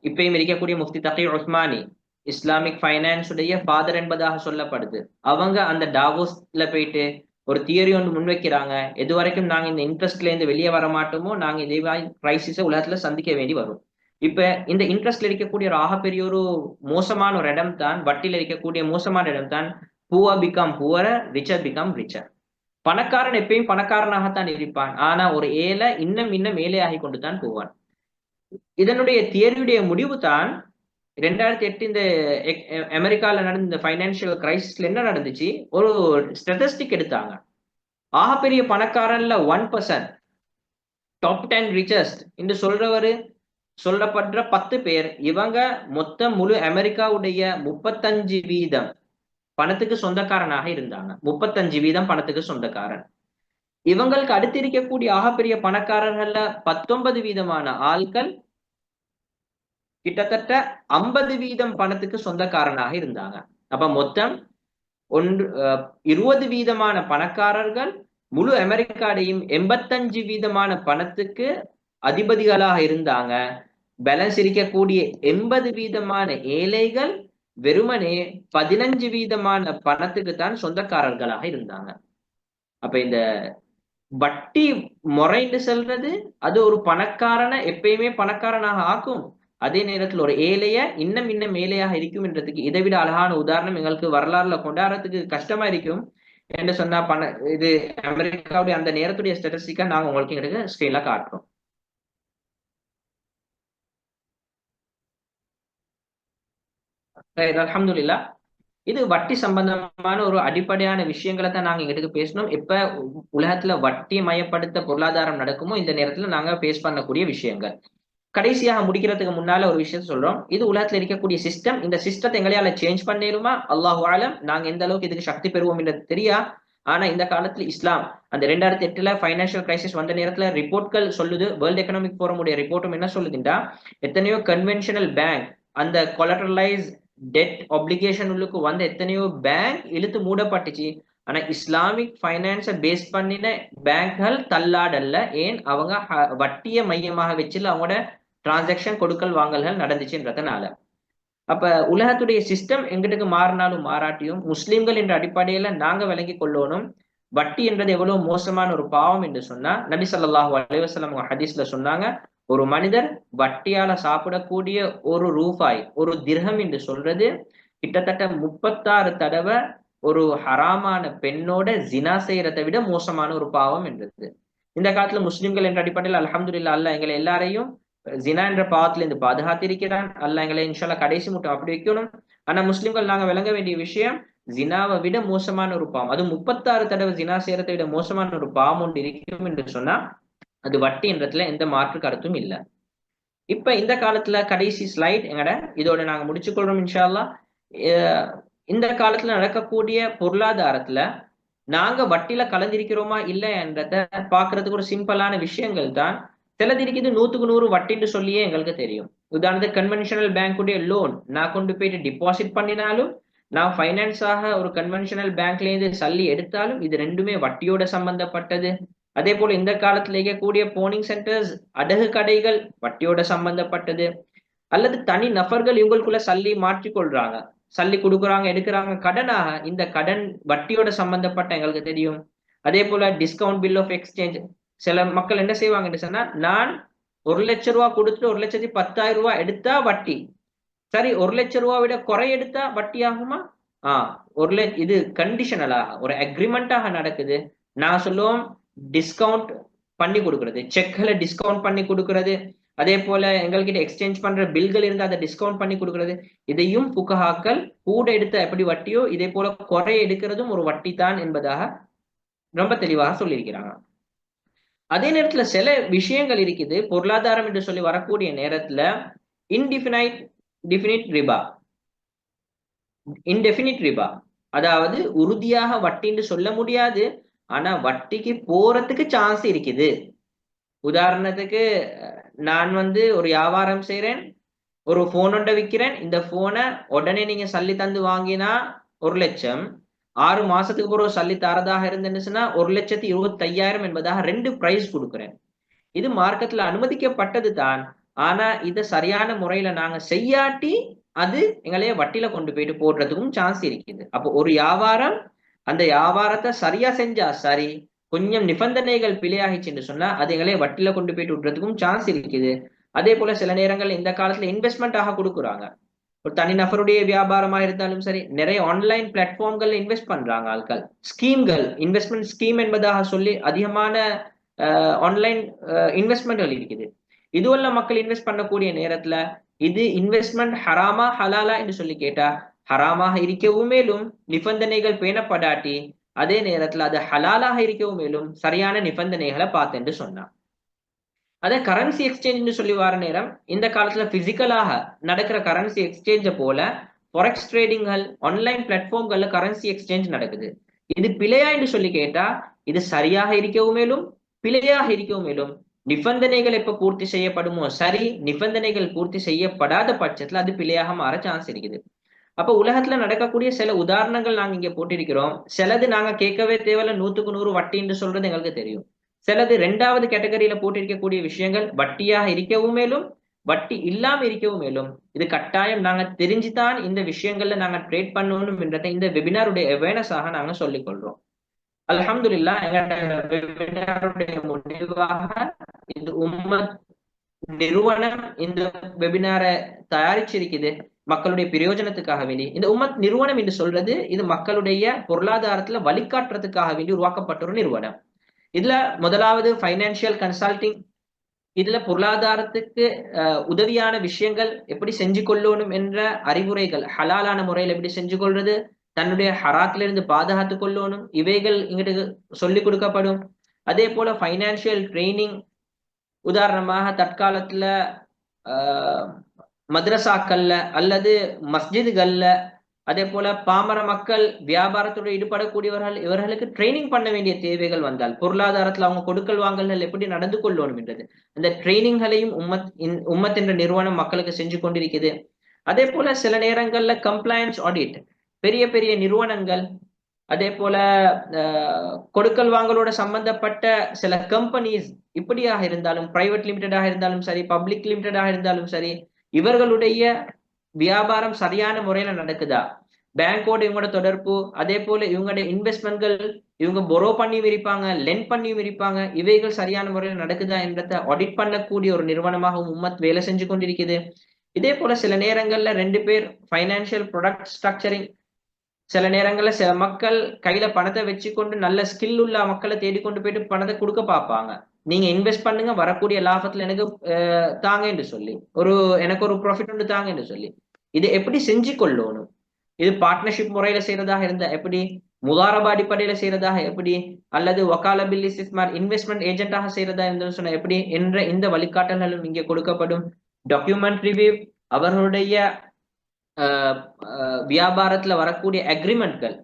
இப்பயும் இருக்கக்கூடிய முஃப்தி தகி உஸ்மானி, இஸ்லாமிக் ஃபைனான்ஸ் உடைய ஃபாதர் என்பதாக சொல்லப்படுது, அவங்க அந்த டாவோஸ்ல போயிட்டு ஒரு தியரி ஒன்று முன்வைக்கிறாங்க, எது வரைக்கும் நாங்க இந்த இன்ட்ரெஸ்ட்ல இருந்து வெளியே வர மாட்டோமோ நாங்க இதே கிரைசிஸை உலகத்துல சந்திக்க வேண்டி வரும். இப்ப இந்த இன்ட்ரெஸ்ட்ல இருக்கக்கூடிய ஒரு ஆகப்பெரிய ஒரு மோசமான ஒரு இடம் தான், வட்டியில இருக்கக்கூடிய மோசமான இடம் தான் poor become poorer, richer become richer. பணக்காரன் எப்பயும் பணக்காரனாகத்தான் இருப்பான், ஆனா ஒரு ஏழை இன்னும் ஏழை ஆகி கொண்டு தான் போவான். இதனுடைய தியரியுடைய முடிவு தான் 2008 இந்த அமெரிக்கால நடந்த இந்த பைனான்சியல் கிரைசிஸ்ல என்ன நடந்துச்சு, ஒரு ஸ்டாட்டிஸ்டிக் எடுத்தாங்க. ஆகப்பெரிய பணக்காரன்ல 1%, டாப் 10 ரிச்சஸ்ட் என்று சொல்லப்படுற 10 பேர், இவங்க மொத்தம் முழு அமெரிக்காவுடைய 35% பணத்துக்கு சொந்தக்காரனாக இருந்தாங்க. 35% பணத்துக்கு சொந்தக்காரன். இவங்களுக்கு அடுத்து இருக்கக்கூடிய ஆகப்பெரிய பணக்காரர்கள்ல 19% ஆட்கள் கிட்டத்தட்ட 50% பணத்துக்கு சொந்தக்காரனாக இருந்தாங்க. அப்ப மொத்தம் 20% பணக்காரர்கள் முழு அமெரிக்காடையும் 85% பணத்துக்கு அதிபதிகளாக இருந்தாங்க. பேலன்ஸ் இருக்கக்கூடிய 80% ஏழைகள் வெறுமனே 15% பணத்துக்கு தான் சொந்தக்காரர்களாக இருந்தாங்க. அப்ப இந்த வட்டி முறைன்னு சொல்றது அது ஒரு பணக்காரனை எப்பயுமே பணக்காரனாக ஆக்கும், அதே நேரத்தில் ஒரு ஏழைய இன்னும் இன்னும் ஏழையாக இருக்கும் என்றதுக்கு இதை விட அழகான உதாரணம் எங்களுக்கு வரலாறுல கொண்டாடுறதுக்கு கஷ்டமா இருக்கும் என்று சொன்னா இது அமெரிக்காவுடைய அந்த நேரத்துடைய ஸ்டாட்டிஸ்டிக்கா நாங்க உங்களுக்கு எங்களுக்கு ஸ்கிரீன்ல காட்டுறோம். அல்ஹம்துலில்லாஹ். இது வட்டி சம்பந்தமான ஒரு அடிப்படையான விஷயங்களை தான் நாங்க எங்கிட்ட பேசணும். இப்ப உலகத்துல வட்டி மயப்படுத்த பொருளாதாரம் நடக்குமோ இந்த நேரத்துல நாங்க பேஸ் பண்ணக்கூடிய விஷயங்கள். கடைசியாக முடிக்கிறதுக்கு முன்னால ஒரு விஷயத்த சொல்றோம். இது உலகத்துல இருக்கக்கூடிய சிஸ்டம். இந்த சிஸ்டத்தை எங்களையால சேஞ்ச் பண்ணிடுமா அல்லாஹு ஆலம். நாங்க எந்த அளவுக்கு இதுக்கு சக்தி பெறுவோம் என்றது தெரியா. ஆனா இந்த காலத்துல இஸ்லாம் அந்த 2008 பைனான்சியல் கிரைசிஸ் வந்த நேரத்துல ரிப்போர்ட்கள் சொல்லுது. வேர்ல்ட் எக்கனாமிக் ஃபோரம் உடைய ரிப்போர்ட்டும் என்ன சொல்லுதுண்டா, எத்தனையோ கன்வென்ஷனல் பேங்க் அந்த கொலட்டரலைஸ் டெட் ஒப்ளிகேஷன் உள்ளுக்கு வந்து எத்தனையோ பேங்க் இழுத்து மூடப்பட்டுச்சு. ஆனா இஸ்லாமிக் பைனான்ஸை பேஸ் பண்ணின பேங்க்கள் தள்ளாடல்ல. ஏன்? அவங்க வட்டிய மையமாக வச்சுல அவங்களோட டிரான்சாக்ஷன் கொடுக்கல் வாங்கல்கள் நடந்துச்சுன்றதுனால. அப்ப உலகத்துடைய சிஸ்டம் எங்கிட்டுக்கு மாறினாலும் மாறாட்டியும் முஸ்லிம்கள் என்ற அடிப்படையில நாங்க விளங்கி கொள்ளணும் வட்டி என்றது எவ்வளவு மோசமான ஒரு பாவம் என்று சொன்னா, நபி ஸல்லல்லாஹு அலைஹி வஸல்லம் ஹதீஸ்ல சொன்னாங்க, ஒரு மனிதர் வட்டியால சாப்பிடக்கூடிய ஒரு ரூபாய், ஒரு திர்ஹம் என்று சொல்றது கிட்டத்தட்ட 36 தடவை ஒரு ஹராமான பெண்ணோட ஜினா செய்யறதை விட மோசமான ஒரு பாவம் என்றது. இந்த காலத்துல முஸ்லிம்கள் என்ற அடிப்படையில் அல்ஹம்துலில்லாஹ் அல்லாஹ் எங்களை எல்லாரையும் ஜினா என்ற பாவத்துல இருந்து பாதுகாத்திருக்கிறான். அல்லாஹ் எங்களை இன்ஷால்லா கடைசி மட்டும் அப்படி வைக்கணும். ஆனா முஸ்லிம்கள் நாங்க விளங்க வேண்டிய விஷயம், ஜினாவை விட மோசமான ஒரு பாவம், அது 36 தடவை ஜினா செய்யறதை விட மோசமான ஒரு பாவம் ஒன்று இருக்கும் என்று சொன்னா அது வட்டி என்றதுல எந்த மாற்று கருத்தும் இல்லை. இப்ப இந்த காலத்துல கடைசி ஸ்லைட் எங்கட இதோட நாங்க முடிச்சுக்கொள்றோம் இன்ஷா அல்லாஹ். இந்த காலத்துல நடக்கக்கூடிய பொருளாதாரத்துல நாங்க வட்டியில கலந்திருக்கிறோமா இல்லை என்றத பாக்குறதுக்கு ஒரு சிம்பிளான விஷயங்கள் தான். சிலது இருக்குது 100க்கு 100 வட்டின்னு சொல்லியே எங்களுக்கு தெரியும். உதாரணத்துக்கு கன்வென்ஷனல் பேங்குடைய லோன் நான் கொண்டு போயிட்டு டிபாசிட் பண்ணினாலும், நான் ஃபைனான்ஸாக ஒரு கன்வென்ஷனல் பேங்க்ல இருந்து சல்லி எடுத்தாலும் இது ரெண்டுமே வட்டியோட சம்பந்தப்பட்டது. அதே போல இந்த காலத்துல இருக்கக்கூடிய போனிங் சென்டர்ஸ், அடகு கடைகள் வட்டியோட சம்பந்தப்பட்டது. அல்லது தனி நபர்கள் இவங்களுக்குள்ள சல்லி மாற்றிக்கொள்றாங்க, சல்லி கொடுக்குறாங்க, எடுக்கிறாங்க கடனாக, இந்த கடன் வட்டியோட சம்பந்தப்பட்ட எங்களுக்கு தெரியும். அதே போல டிஸ்கவுண்ட் பில் ஆஃப் எக்ஸ்சேஞ்ச், சில மக்கள் என்ன செய்வாங்கன்னு சொன்னா, நான் 1,00,000 கொடுத்துட்டு 1,10,000 எடுத்தா வட்டி, சரி 1,00,000 விட குறை எடுத்தா வட்டி ஆகுமா? இது கண்டிஷனலாக ஒரு அக்ரிமெண்டாக நடக்குது. நான் சொல்லுவோம் டிஸ்கவுண்ட் பண்ணி கொடுக்கறது, செக்களை டிஸ்கவுண்ட் பண்ணி கொடுக்கறது, அதே போல எங்கள்கிட்ட எக்ஸ்சேஞ்ச் பண்ற பில்கள் இருந்தா அதை டிஸ்கவுண்ட் பண்ணி கொடுக்கறது, இதையும் புகஹாக்கள் கூட எடுத்த எப்படி வட்டியோ இதே போல குறை எடுக்கிறதும் ஒரு வட்டி தான் என்பதாக ரொம்ப தெளிவாக சொல்லியிருக்கிறாங்க. அதே நேரத்துல சில விஷயங்கள் இருக்குது பொருளாதாரம் என்று சொல்லி வரக்கூடிய நேரத்துல இன்டெஃபினிட் ரிபா, இன்டெஃபினிட் ரிபா, அதாவது உறுதியாக வட்டின்னு சொல்ல முடியாது, ஆனா வட்டிக்கு போறதுக்கு சான்ஸ் இருக்குது. உதாரணத்துக்கு நான் ஒரு வியாபாரம் செய்யறேன், ஒரு போன் ஒன்றை விற்கிறேன், இந்த போனை உடனே நீங்க சல்லி தந்து வாங்கினா 1,00,000, 6 மாசத்துக்கு பிறகு சல்லி தரதாக இருந்துச்சுன்னா 1,25,000 என்பதாக 2 பிரைஸ் கொடுக்குறேன். இது மார்க்கெட்ல அனுமதிக்கப்பட்டது தான். ஆனா இதை சரியான முறையில நாங்க செய்யாட்டி அது எங்களைய வட்டியில கொண்டு போயிட்டு போடுறதுக்கும் சான்ஸ் இருக்குது. அப்போ ஒரு வியாபாரம் அந்த வியாபாரத்தை சரியா செஞ்சா சரி, கொஞ்சம் நிபந்தனைகள் பிழையாகிச்சுன்னு சொன்னா அது எங்களைய வட்டியில கொண்டு போயிட்டு விடுறதுக்கும் சான்ஸ் இருக்குது. அதே போல சில நேரங்கள் இந்த காலத்துல இன்வெஸ்ட்மெண்ட் ஆக கொடுக்குறாங்க. ஒரு தனிநபருடைய வியாபாரமா இருந்தாலும் சரி, நிறைய ஆன்லைன் பிளாட்ஃபார்ம்கள் இன்வெஸ்ட் பண்றாங்க ஆட்கள். ஸ்கீம்கள், இன்வெஸ்ட்மெண்ட் ஸ்கீம் என்பதாக சொல்லி அதிகமான ஆன்லைன் இன்வெஸ்ட்மெண்ட்கள் இருக்குது. இதுவல்ல மக்கள் இன்வெஸ்ட் பண்ணக்கூடிய நேரத்துல இது இன்வெஸ்ட்மெண்ட் ஹராமா ஹலாலா என்று சொல்லி கேட்டா ஹராமாக இருக்கவும் மேலும் நிபந்தனைகள் பேணப்படாட்டி அதே நேரத்துல அது ஹலாலாக இருக்கவும் மேலும் சரியான நிபந்தனைகளை பார்த்து சொன்னான். அதே கரன்சி எக்ஸ்சேஞ்ச் சொல்லி வர நேரம் இந்த காலத்துல பிசிக்கலாக நடக்கிற கரன்சி எக்ஸ்சேஞ்ச போல ஃபாரெக்ஸ் ட்ரேடிங்கள் ஆன்லைன் பிளாட்ஃபார்ம்கள்ல கரன்சி எக்ஸ்சேஞ்ச் நடக்குது. இது பிழையா என்று சொல்லி கேட்டா இது சரியாக இருக்கவும் மேலும் பிழையாக இருக்கவும் மேலும் நிபந்தனைகள் எப்ப பூர்த்தி செய்யப்படுமோ சரி, நிபந்தனைகள் பூர்த்தி செய்யப்படாத பட்சத்துல அது பிழையாக மாற சான்ஸ் இருக்குது. அப்ப உலகத்துல நடக்கக்கூடிய சில உதாரணங்கள் நாங்க இங்க போட்டிருக்கிறோம். சிலது நாங்க கேட்கவே தேவையில்ல, 100% வட்டி என்று சொல்றது எங்களுக்கு தெரியும். சிலது 2வது கேட்டகரியில போட்டிருக்கக்கூடிய விஷயங்கள் வட்டியாக இருக்கவும் மேலும் வட்டி இல்லாம இருக்கவும் மேலும் இது கட்டாயம் நாங்க தெரிஞ்சுதான் இந்த விஷயங்கள்ல நாங்க ட்ரேட் பண்ணணும் என்றதை இந்த வெபினாருடைய அவேர்னஸாக நாங்க சொல்லிக் கொள்றோம். அல்ஹம்துலில்லாஹ் எங்களுடைய வெபினாருடைய முடிவாக இந்த உம்மத் நிறுவனம் இந்த வெபினாரை தயாரிச்சிருக்குது மக்களுடைய பிரயோஜனத்துக்காக வேண்டி. இந்த உம்மத் நிறுவனம் என்று சொல்றது இது மக்களுடைய பொருளாதாரத்துல வழிகாட்டுறதுக்காக வேண்டி உருவாக்கப்பட்ட ஒரு நிறுவனம். இதுல முதலாவது ஃபைனான்சியல் கன்சல்டிங், இதுல பொருளாதாரத்துக்கு உதவியான விஷயங்கள் எப்படி செஞ்சு கொள்ளணும் என்ற அறிவுரைகள், ஹலாலான முறையில் எப்படி செஞ்சு கொள்றது, தன்னுடைய ஹராத்துல இருந்து பாதுகாத்து கொள்ளணும், இவைகள் இங்கிட்டு சொல்லி கொடுக்கப்படும். அதே போல ஃபைனான்சியல் ட்ரைனிங், உதாரணமாக தற்காலத்துல மദ്രസാக்கள்ல அல்லது மஸ்ஜிதுகள்ல அதே போல பாமர மக்கள் வியாபாரத்தோடு ஈடுபடக்கூடியவர்கள் இவர்களுக்கு ட்ரைனிங் பண்ண வேண்டிய தேவைகள் வந்தால் பொருளாதாரத்துல அவங்க கொடுக்கல் வாங்கல்கள் எப்படி நடந்து கொள்ளணும் என்றது அந்த ட்ரைனிங்களையும் உம்மத் என்ற நிறுவனம் மக்களுக்கு செஞ்சு கொண்டிருக்குது. அதே போல சில நேரங்கள்ல கம்ப்ளையன்ஸ் ஆடிட், பெரிய பெரிய நிறுவனங்கள் அதே போல கொடுக்கல் வாங்கலோட சம்பந்தப்பட்ட சில கம்பெனிஸ் இப்படியாக இருந்தாலும் பிரைவேட் லிமிடெடாக இருந்தாலும் சரி, பப்ளிக் லிமிடெடாக இருந்தாலும் சரி, இவர்களுடைய வியாபாரம் சரியான முறையில நடக்குதா, பேங்கோட இவங்களோட தொடர்பு, அதே போல இவங்களுடைய இன்வெஸ்ட்மெண்ட்கள் இவங்க பொரோ பண்ணியும் இருப்பாங்க, லென் பண்ணியும் இருப்பாங்க, இவைகள் சரியான முறையில் நடக்குதா என்றதை ஆடிட் பண்ணக்கூடிய ஒரு நிறுவனமாக உம்மத் வேலை செஞ்சு கொண்டிருக்குது. இதே போல சில நேரங்கள்ல 2 பேர் ஃபைனான்சியல் ப்ராடக்ட் ஸ்ட்ரக்சரிங், சில நேரங்கள்ல சில மக்கள் கையில பணத்தை வச்சுக்கொண்டு நல்ல ஸ்கில் உள்ள மக்களை தேடிக்கொண்டு போயிட்டு பணத்தை கொடுக்க பார்ப்பாங்க. நீங்க இன்வெஸ்ட் பண்ணுங்க, வரக்கூடிய லாபத்துல எனக்கு தாங்க என்று சொல்லி எனக்கு ஒரு ப்ராஃபிட் ஒன்று தாங்க என்று சொல்லி இது எப்படி செஞ்சு கொள்ளணும், இது பார்ட்னர்ஷிப் முறையில செய்யறதாக இருந்தா எப்படி, முதாரபா அடிப்படையில செய்யறதாக எப்படி, அல்லது வக்கால பில் இஸ்திஸ்மார் இன்வெஸ்ட்மெண்ட் ஏஜென்ட்டாக செய்யறதா என்று சொன்னா எப்படி என்ற இந்த வழிகாட்டல்களும் இங்கே கொடுக்கப்படும். டாக்குமெண்ட் ரிவ்யூ, அவர்களுடைய வியாபாரத்துல வரக்கூடிய அக்ரிமெண்ட்கள்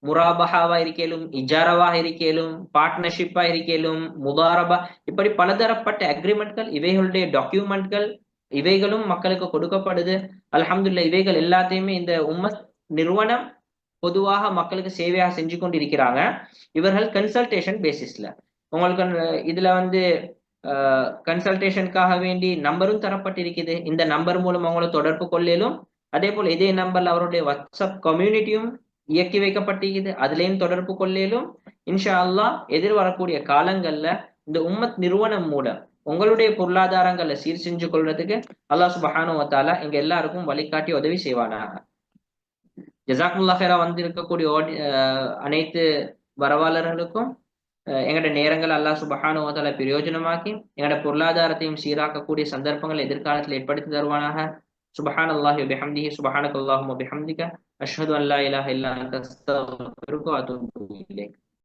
முராபஹாவா இருக்கலும், இஜாரவா இருக்கலும், பார்ட்னர்ஷிப்பா இருக்கலும், முதாரபா, இப்படி பலதரப்பட்ட அக்ரிமெண்ட்கள், இவைகளுடைய டாக்குமெண்ட்கள் இவைகளும் மக்களுக்கு கொடுக்கப்படுது. அல்ஹம்துலில்லாஹ் இவைகள் எல்லாத்தையுமே இந்த உம்மத் நிறுவனம் பொதுவாக மக்களுக்கு சேவையாக செஞ்சு கொண்டு இருக்கிறாங்க. இவர்கள் கன்சல்டேஷன் பேசிஸ்ல உங்களுக்கு இதுல கன்சல்டேஷனுக்காக வேண்டி நம்பரும் தரப்பட்டிருக்குது. இந்த நம்பர் மூலம் அவங்கள தொடர்பு கொள்ளலும். அதே போல இதே நம்பர்ல அவருடைய வாட்ஸ்அப் கம்யூனிட்டியும் இயக்கி வைக்கப்பட்டிருக்குது, அதுலயும் தொடர்பு கொள்ளலும். இன்ஷா அல்லாஹ் எதிர்வரக்கூடிய காலங்கள்ல இந்த உம்மத் நிறுவனம் மூலம் உங்களுடைய பொருளாதாரங்களை சீர் செஞ்சு கொள்றதுக்கு அல்லாஹ் சுப்ஹானஹு வ தஆலா எங்க எல்லாருக்கும் வழிகாட்டி உதவி செய்வானாக. ஜஸாக்குமுல்லாஹ் ஹைரா வந்திருக்கக்கூடிய அனைத்து வரவாளர்களுக்கும் எங்களோட நேரங்கள் அல்லாஹ் சுப்ஹானஹு வ தஆலா பிரயோஜனமாக்கி எங்களோட பொருளாதாரத்தையும் சீராக்கக்கூடிய சந்தர்ப்பங்கள் எதிர்காலத்தில் ஏற்படுத்தி தருவானாக. சுப்ஹானல்லாஹி வ பிஹம்திஹி சுப்ஹானக்கல்லாஹும்ம வ பிஹம்திக அஷ்ஹது அன் லா இலாஹா இல்லா அன்த அஸ்தக்ஃபிருக வ அத்தூபு இலைக்.